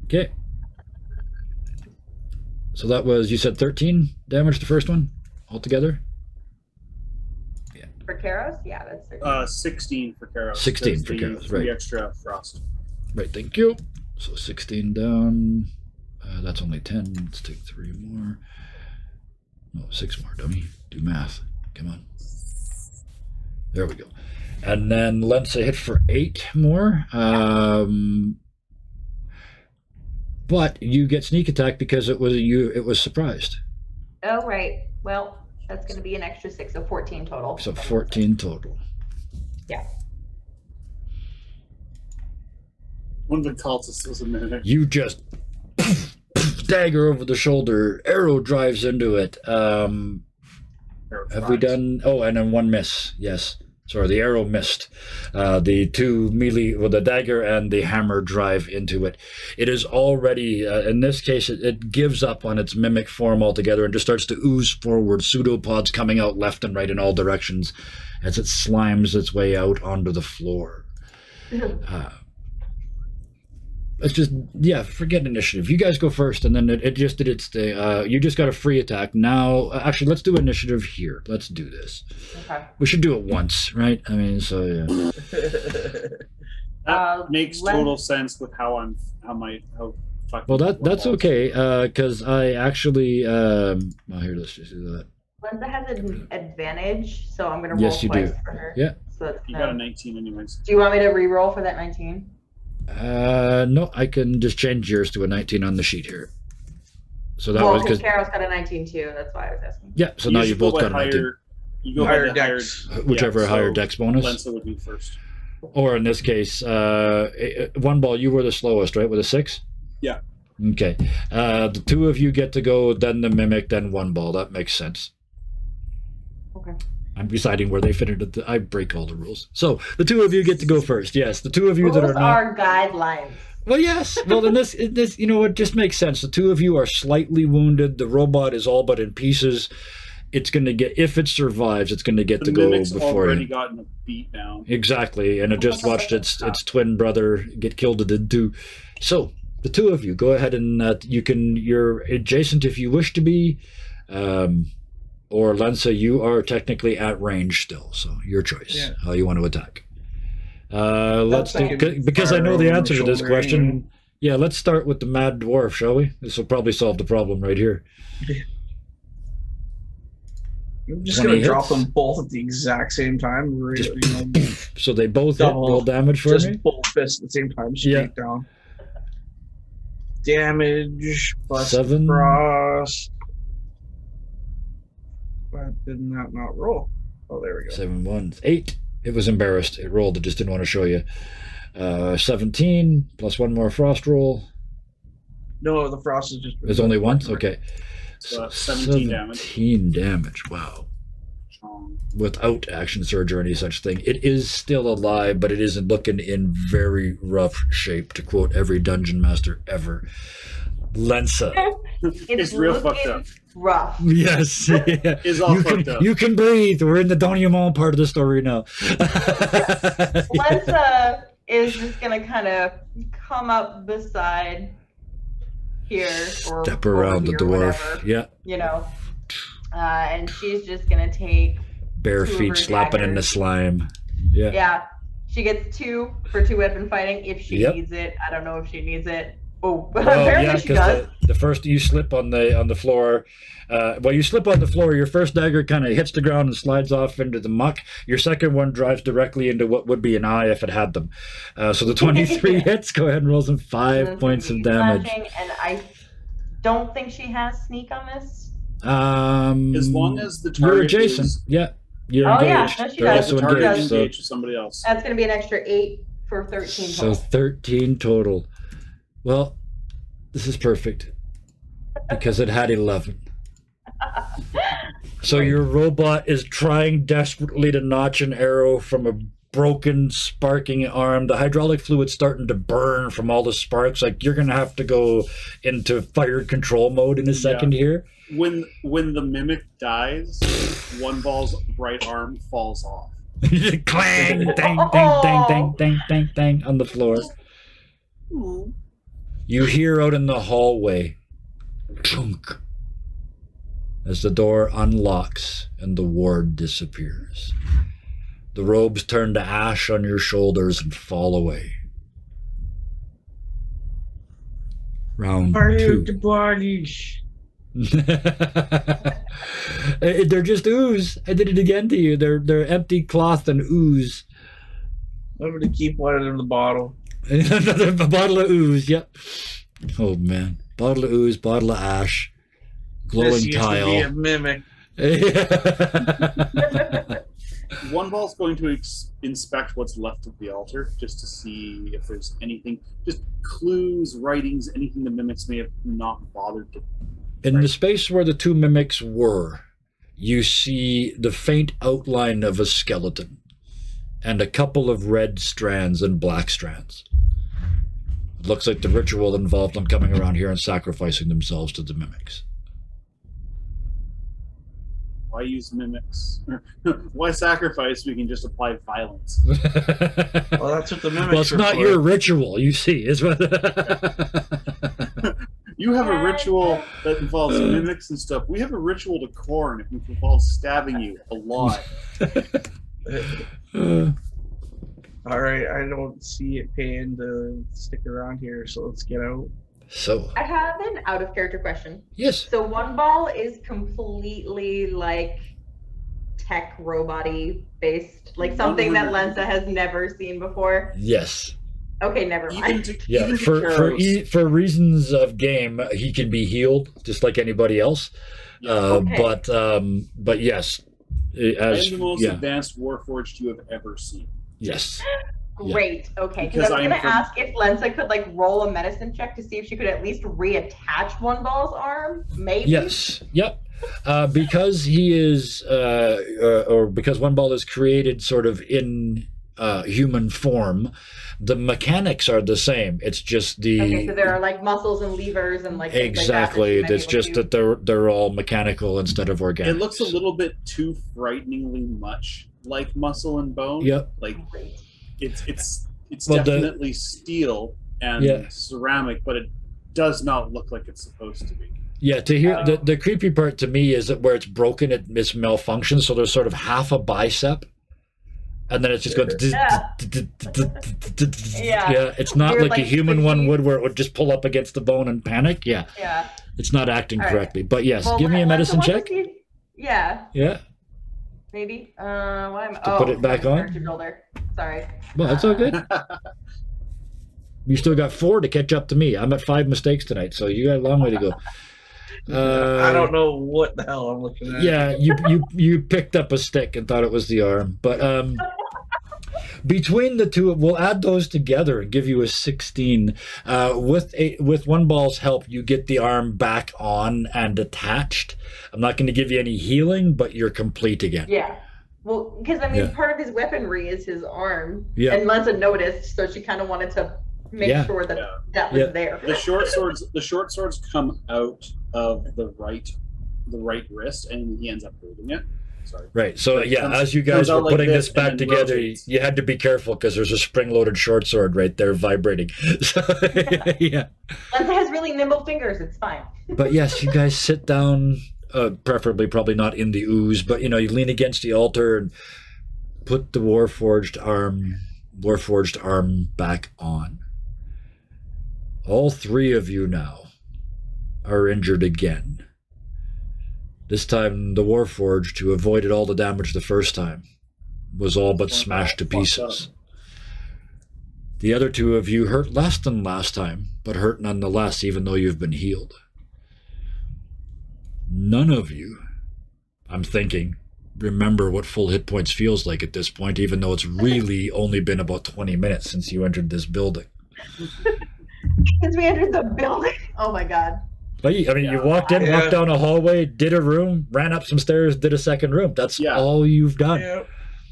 Okay. So that was, you said 13 damage the first one altogether? Yeah. For Karos? Yeah, that's 13. 16 for Karos. 16 for Karos, right. 3 extra frost. Right, thank you. So 16 down. That's only 10. Let's take 3 more. No, 6 more, dummy. Do math. Come on. There we go. And then Lensa hit for 8 more. But you get sneak attack because it was surprised. Oh, right. Well, that's going to be an extra 6, so 14 total. So 14 total. Yeah. One of the cultists was a minute. You just dagger over the shoulder. Arrow drives into it. Have we done? Oh, and then 1 miss. Yes. Sorry, the arrow missed. The 2 melee, well, the dagger and the hammer drive into it. It is already, in this case, it gives up on its mimic form altogether and just starts to ooze forward, pseudopods coming out left and right in all directions as it slimes its way out onto the floor. It's just, yeah, forget initiative. You guys go first, and then it just did its thing. You just got a free attack. Now, actually, let's do initiative here. Let's do this. Okay. We should do it once, right? I mean, so, yeah. That makes total sense with how fucking... Well, that's okay, because I actually... well, here, let's just do that. Lensa has an advantage, so I'm going to roll yes, you twice do. for her. Yeah. So you got a 19 anyways. Do you want me to re-roll for that 19? No, I can just change yours to a 19 on the sheet here. So that was because Carol's got a 19 too. That's why I was asking. Yeah, so now you both got a 19. You go higher dex, whichever higher dex bonus. Lensa would be first. Or in this case, one ball, you were the slowest, right, with a 6? Yeah. Okay. The 2 of you get to go, then the mimic, then one ball. That makes sense. Okay. I'm deciding where they fit into I break all the rules. So the 2 of you get to go first. Yes, the 2 of you that are not... are guidelines. Well, yes. Well, in this, you know, it just makes sense. The 2 of you are slightly wounded. The robot is all but in pieces. It's going to get, if it survives, it's going to get to go before already gotten a beat down. Exactly, and it just watched its twin brother get killed in 2. So the 2 of you go ahead and you're adjacent if you wish to be. or Lensa, you are technically at range still, so your choice. Yeah. How you want to attack. Let's do, thinking because I know the fire answer to over this shoulder, question. Yeah, let's start with the Mad Dwarf, shall we? This will probably solve the problem right here. I'm just 20 gonna drop hits. them both at the exact same time. Just You know, so they both hit. Double. Roll damage for just me. both fists at the same time, straight Yeah. down. Damage plus 7. frost. Why did that not roll? Oh, there we go. 7 1 8. It was embarrassed. It rolled. It just didn't want to show you. 17 plus 1 more frost roll. No, the frost is just. There's only once. Okay. So 17 damage. 17 damage. Wow. Without action surge or any such thing. It is still alive, but it isn't looking in very rough shape, to quote every dungeon master ever. Lensa. It's real fucked up. Rough. Yes. Yeah. It's all fucked up. You can breathe. We're in the denouement part of the story now. Lensa is just gonna kind of come up beside here or Step around the here, dwarf. whatever, Yeah. you know, and she's just gonna take Bare 2 of feet her slapping in the daggers. slime. Yeah. Yeah, she gets 2 for 2 weapon fighting if she Yep. needs it. I don't know if she needs it. Oh, but Well, apparently yeah, she does. because the first you slip on the floor. You slip on the floor. Your first dagger kind of hits the ground and slides off into the muck. Your second one drives directly into what would be an eye if it had them. So the 23 hits. Go ahead and roll some 5 points of damage. And I don't think she has sneak on this. As long as the you're target adjacent. is, Yeah, you're Oh, yeah, engaged. no, she They're does. also the target engaged. is So, engaged with somebody else. That's going to be an extra 8 for 13 so total. 13 total. Well, this is perfect because it had 11. So your robot is trying desperately to notch an arrow from a broken, sparking arm. The hydraulic fluid's starting to burn from all the sparks. Like, you're going to have to go into fire control mode in a second here. When the mimic dies, One Ball's right arm falls off. Clang! Dang, dang, dang, dang, dang, dang, dang on the floor. You hear out in the hallway, chunk, as the door unlocks and the ward disappears. The robes turn to ash on your shoulders and fall away. Round Party 2. bodies. They're just ooze. I did it again to you. They're empty cloth and ooze. I'm gonna keep one in the bottle. Another bottle of ooze. Yep. Oh man, bottle of ooze, bottle of ash, glowing This used to be a tile. mimic. One Ball's going to inspect what's left of the altar just to see if there's anything, just clues, writings, anything the mimics may have not bothered to. In the space where the 2 mimics were, you see the faint outline of a skeleton and a couple of red strands and black strands. It looks like the ritual involved them coming around here and sacrificing themselves to the mimics. Why use mimics? Why sacrifice? We can just apply violence. Well, that's what the mimics Well, it's are not for. your ritual, you see. It's what You have a ritual that involves mimics and stuff. We have a ritual to corn if it involves stabbing you a lot. All right, I don't see it paying to stick around here, so let's get out. So, I have an out of character question. yes. So One Ball is completely like tech robot-y based, like something that 100%. Lensa has never seen before. Yes. Okay, never Even mind. to, Yeah, even to for Karos. for reasons of game, he can be healed just like anybody else. Okay. But yes, I am as the most yeah, advanced Warforged you have ever seen. yes. Great. Okay, Because because I was I'm gonna from- ask if Lensa could like roll a medicine check to see if she could at least reattach One Ball's arm. Maybe. Yes. Yep. Because he is, or because One Ball is created sort of in human form, the mechanics are the same. It's just the Okay, so there are like muscles and levers and like things like that that exactly. she might be It's able just to- that they're all mechanical instead of organic. It looks a little bit too frighteningly much like muscle and bone. Yep. Like Great. it's Well, definitely steel and Yeah. ceramic, but it does not look like it's supposed to be. Yeah, to hear the creepy part to me is that where it's broken, it's malfunctioned. So there's sort of half a bicep, and then it's just going. Yeah, it's not like a human one would, where it would just pull up against the bone and panic. Yeah, Yeah. it's not acting correctly. But yes, Well, give me a medicine check. Yeah, Yeah. maybe. Why am To put it back on? character builder. Sorry. Well, that's all good. You still got 4 to catch up to me. I'm at 5 mistakes tonight, so you got a long way to go. I don't know what the hell I'm looking at. Yeah, you picked up a stick and thought it was the arm, but between the two, we'll add those together and give you a 16. With one ball's help, you get the arm back on and attached. I'm not going to give you any healing, but you're complete again. Yeah. Well, because I mean, part of his weaponry is his arm. Yeah. And Lenza noticed, so she kind of wanted to make sure that that was there. The short swords come out of the right wrist, and he ends up holding it. Sorry. Right. So as you guys were putting this back together, you had to be careful because there's a spring-loaded short sword right there vibrating. So, yeah. Lenza has really nimble fingers. It's fine. But yes, you guys sit down, preferably probably not in the ooze, but you lean against the altar and put the warforged arm back on. All 3 of you now are injured again. This time, the Warforged, who avoided all the damage the first time, was all but smashed to pieces. The other 2 of you hurt less than last time, but hurt nonetheless, even though you've been healed. None of you, I'm thinking, remember what full hit points feels like at this point, even though it's really only been about 20 minutes since you entered this building. Since we entered the building. Oh my god. But I mean, you walked in, walked down a hallway, did a room, ran up some stairs, did a second room. That's all you've done. Yeah.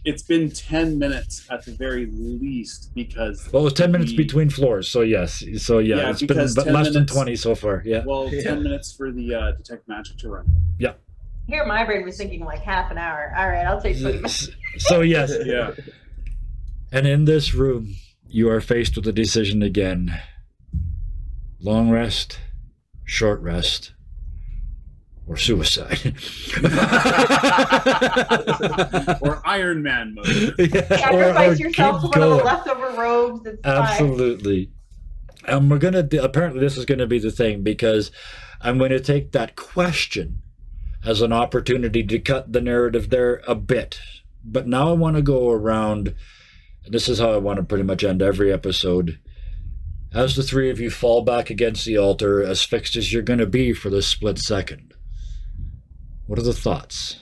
It's been 10 minutes at the very least because... Well, it was 10 minutes between floors, so yes. So yeah, it's been less than 20 so far. Yeah. Well, 10 minutes for the Detect Magic to run. Yeah. Here, my brain was thinking like half an hour. All right, I'll take 20 minutes. So yes. Yeah. And in this room, you are faced with a decision again. Long rest, short rest, or suicide. Or Iron Man mode. Sacrifice yourself to one of the leftover robes. It's Absolutely. Fine. And we're going to, apparently this is going to be the thing, because I'm going to take that question as an opportunity to cut the narrative there a bit. But now I want to go around, and this is how I want to pretty much end every episode. As the 3 of you fall back against the altar, as fixed as you're going to be for this split second, what are the thoughts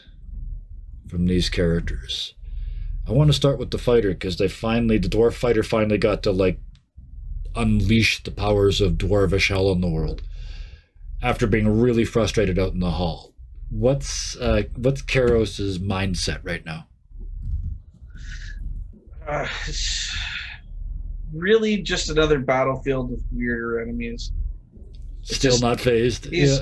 from these characters? I want to start with the fighter, because the dwarf fighter finally got to, unleash the powers of dwarvish hell in the world after being really frustrated out in the hall. What's Karos's mindset right now? Really just another battlefield with weirder enemies. Still not phased. He's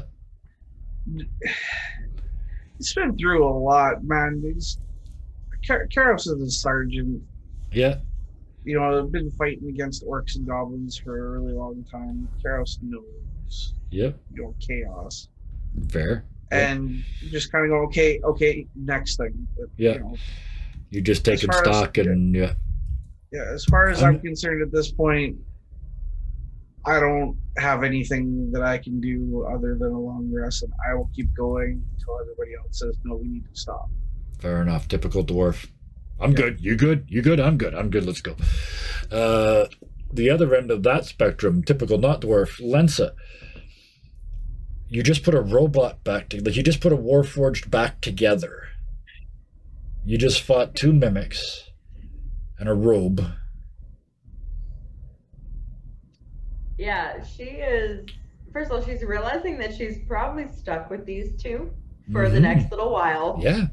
been through a lot, man. Karos is a sergeant. Yeah. I've been fighting against orcs and goblins for a really long time. Karos knows. Yep. Chaos. Fair. And just kind of go, okay, next thing. Yeah. You're just taking stock and Yeah, as far as I'm concerned at this point, I don't have anything that I can do other than a long rest, and I will keep going until everybody else says, no, we need to stop. Fair enough. Typical dwarf. I'm good. You good? You good? I'm good. I'm good. Let's go. The other end of that spectrum, typical not dwarf, Lensa. You just put a robot back together. You just put a warforged back together. You just fought 2 mimics and a robe. Yeah, she is. First of all, she's realizing that she's probably stuck with these 2 for the next little while. Yeah.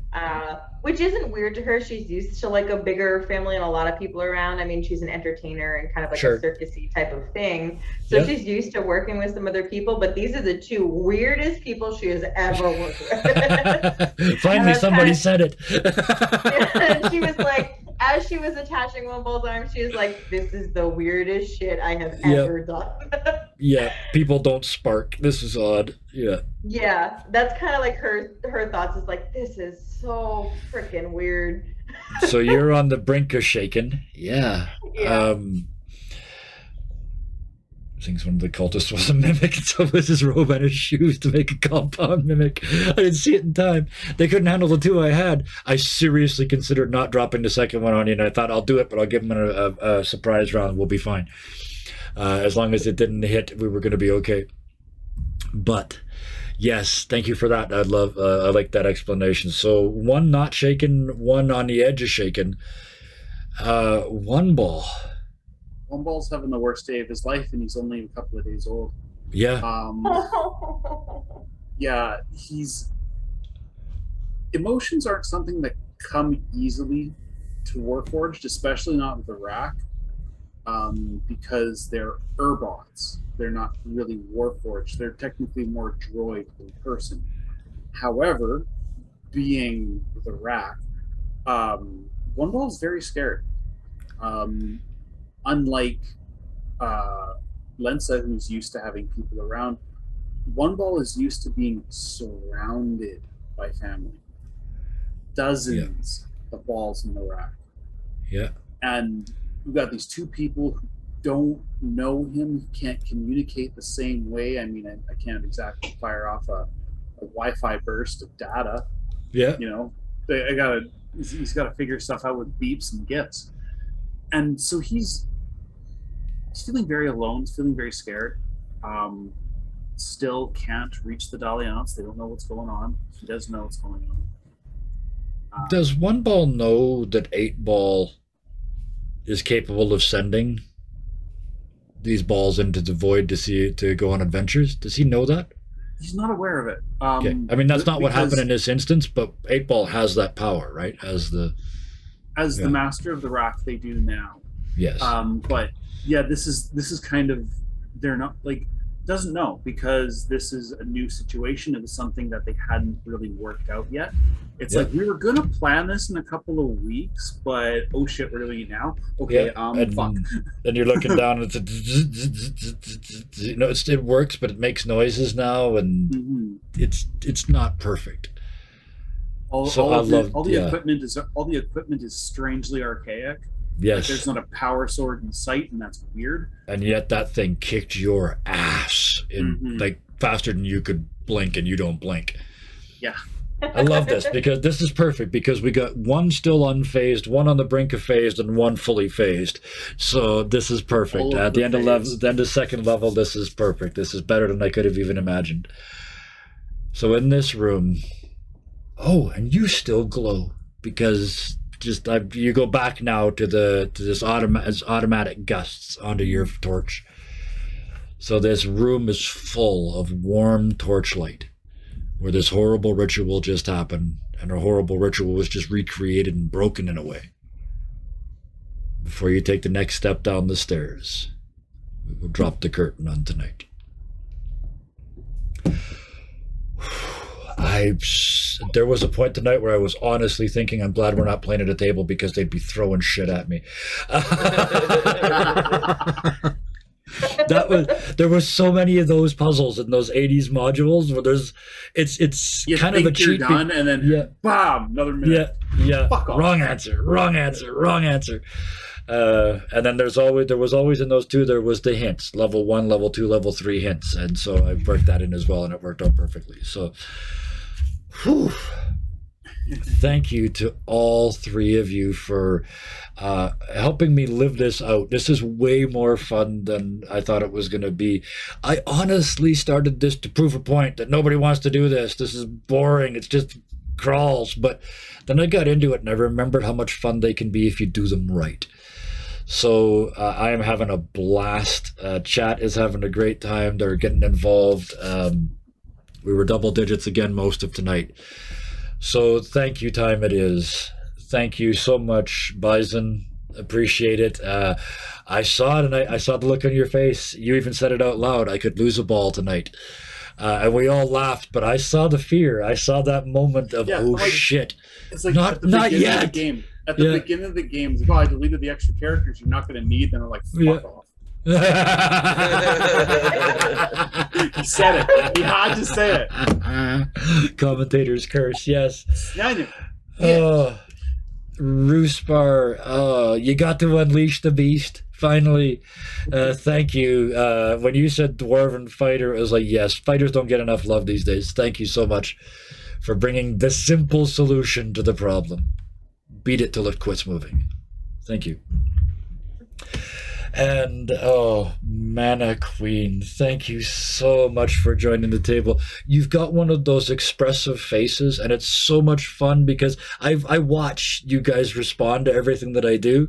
Which isn't weird to her. She's used to a bigger family and a lot of people around. I mean, she's an entertainer and kind of a circusy type of thing. So she's used to working with some other people, but these are the 2 weirdest people she has ever worked with. Finally, somebody said it. And she was like, as she was attaching one bull's arm, she was like, this is the weirdest shit I have ever done. Yeah, people don't spark. This is odd. Yeah. Yeah, that's kind of like her thoughts is like, this is so freaking weird. So you're on the brink of shaken. Yeah. Yeah. Thinks one of the cultists was a mimic, and so was his robe and his shoes to make a compound mimic. I didn't see it in time. They couldn't handle the two I had. I seriously considered not dropping the second one on you, and I thought I'll do it, but I'll give them a surprise round. We'll be fine. As long as it didn't hit, we were going to be okay. But yes, thank you for that. I like that explanation. So one not shaken, one on the edge of shaken. One ball. One ball's having the worst day of his life, and he's only a couple of days old. Yeah. Yeah, emotions aren't something that come easily to Warforged, especially not with the rack, because they're Urbots. They're not really Warforged. They're technically more droid than person. However, being the rack, one ball is very scared. Unlike Lensa, who's used to having people around, one ball is used to being surrounded by family. Dozens of balls in the rack. Yeah. And we've got these two people who don't know him, who can't communicate the same way. I mean, I can't exactly fire off a Wi-Fi burst of data. Yeah. You know, he's got to figure stuff out with beeps and gifts. And so he's feeling very alone, he's feeling very scared. Still can't reach the Dalliance. They don't know what's going on. He does know what's going on. Does one ball know that 8 ball is capable of sending these balls into the void to go on adventures? Does he know that? He's not aware of it. Okay. I mean, that's not what happened in this instance, but 8 ball has that power, right? As the master of the rack, they do now. Yes. But yeah, this is kind of, they're not like, doesn't know, because this is a new situation. It was something that they hadn't really worked out yet. It's like, we were gonna plan this in a couple of weeks, but oh shit, we're doing it now. Okay, fuck. And you're looking down, and it's it works, but it makes noises now, and it's not perfect. All the equipment is strangely archaic. Yes. Like there's not a power sword in sight, and that's weird. And yet that thing kicked your ass in like faster than you could blink, and you don't blink. Yeah. I love this, because this is perfect, because we got one still unfazed, one on the brink of phased, and one fully phased. So this is perfect. At the end of second level, this is perfect. This is better than I could have even imagined. So in this room, oh, and you still glow, because you go back now to this automatic gusts onto your torch. So this room is full of warm torchlight, where this horrible ritual just happened, and a horrible ritual was just recreated and broken in a way. Before you take the next step down the stairs, we will drop the curtain on tonight. There was a point tonight where I was honestly thinking, I'm glad we're not playing at a table, because they'd be throwing shit at me. There were so many of those puzzles in those 80s modules where it's you kind of a cheat. Done, and then bam, another minute. Yeah. Fuck off. Wrong answer. And then there was always in those two, there was the hints, level 1, level 2, level 3 hints, and so I worked that in as well, and it worked out perfectly. So whew. Thank you to all 3 of you for helping me live this out. This is way more fun than I thought it was going to be. I honestly started this to prove a point that nobody wants to do this. This is boring. It's just crawls. But then I got into it, and I remembered how much fun they can be if you do them right. So I am having a blast. Chat is having a great time. They're getting involved. We were double digits again most of tonight. So thank you, time it is. Thank you so much, Bison. Appreciate it. I saw it, and I saw the look on your face. You even said it out loud. I could lose a ball tonight. And we all laughed, but I saw the fear. I saw that moment of, shit. It's like not yet. At the beginning of the game, it's like, I deleted the extra characters you're not going to need. Then I'm like, fuck off. He said it. He had to say it. Commentator's curse, yes. Yeah. Oh, Roosbar, oh, you got to unleash the beast. Finally, thank you. When you said Dwarven Fighter, it was like, yes, fighters don't get enough love these days. Thank you so much for bringing the simple solution to the problem. Beat it till it quits moving. Thank you. And, oh, Mana Queen, thank you so much for joining the table. You've got one of those expressive faces, and it's so much fun because I watch you guys respond to everything that I do,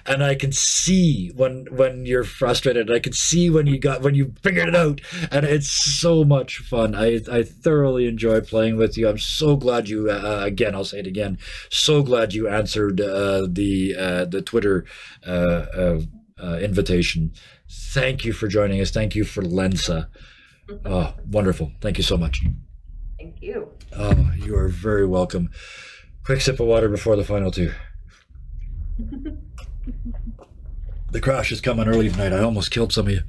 and I can see when you're frustrated. I can see when you figured it out, and it's so much fun. I thoroughly enjoy playing with you. I'm so glad you, again, I'll say it again, so glad you answered the Twitter invitation. Thank you for joining us. Thank you for Lensa. Oh, wonderful. Thank you so much. Thank you. Oh, you are very welcome. Quick sip of water before the final two. The crash is coming early tonight. I almost killed some of you.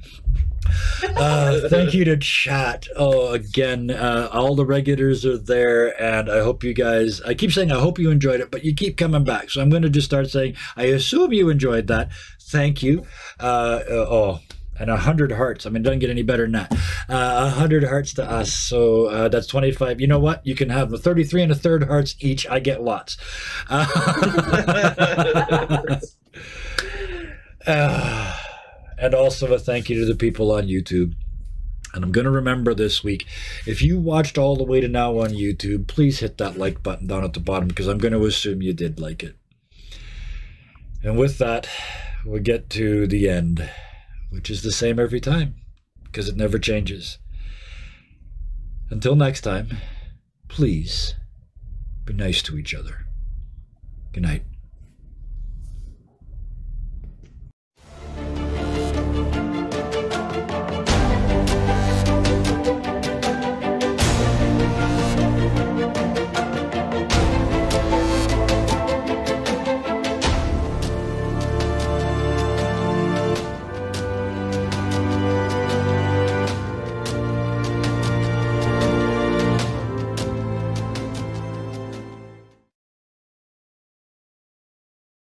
Thank you to chat. Oh, again, all the regulars are there, and I hope you guys, I keep saying I hope you enjoyed it, but you keep coming back, so I'm going to just start saying I assume you enjoyed that. Thank you. Oh, and 100 hearts. I mean, it doesn't get any better than that. 100 hearts to us, so that's 25. You know what? You can have the 33 1/3 hearts each. I get lots. And also a thank you to the people on YouTube. And I'm going to remember this week, if you watched all the way to now on YouTube, please hit that like button down at the bottom, because I'm going to assume you did like it. And with that, we get to the end, which is the same every time, because it never changes. Until next time, please be nice to each other. Good night.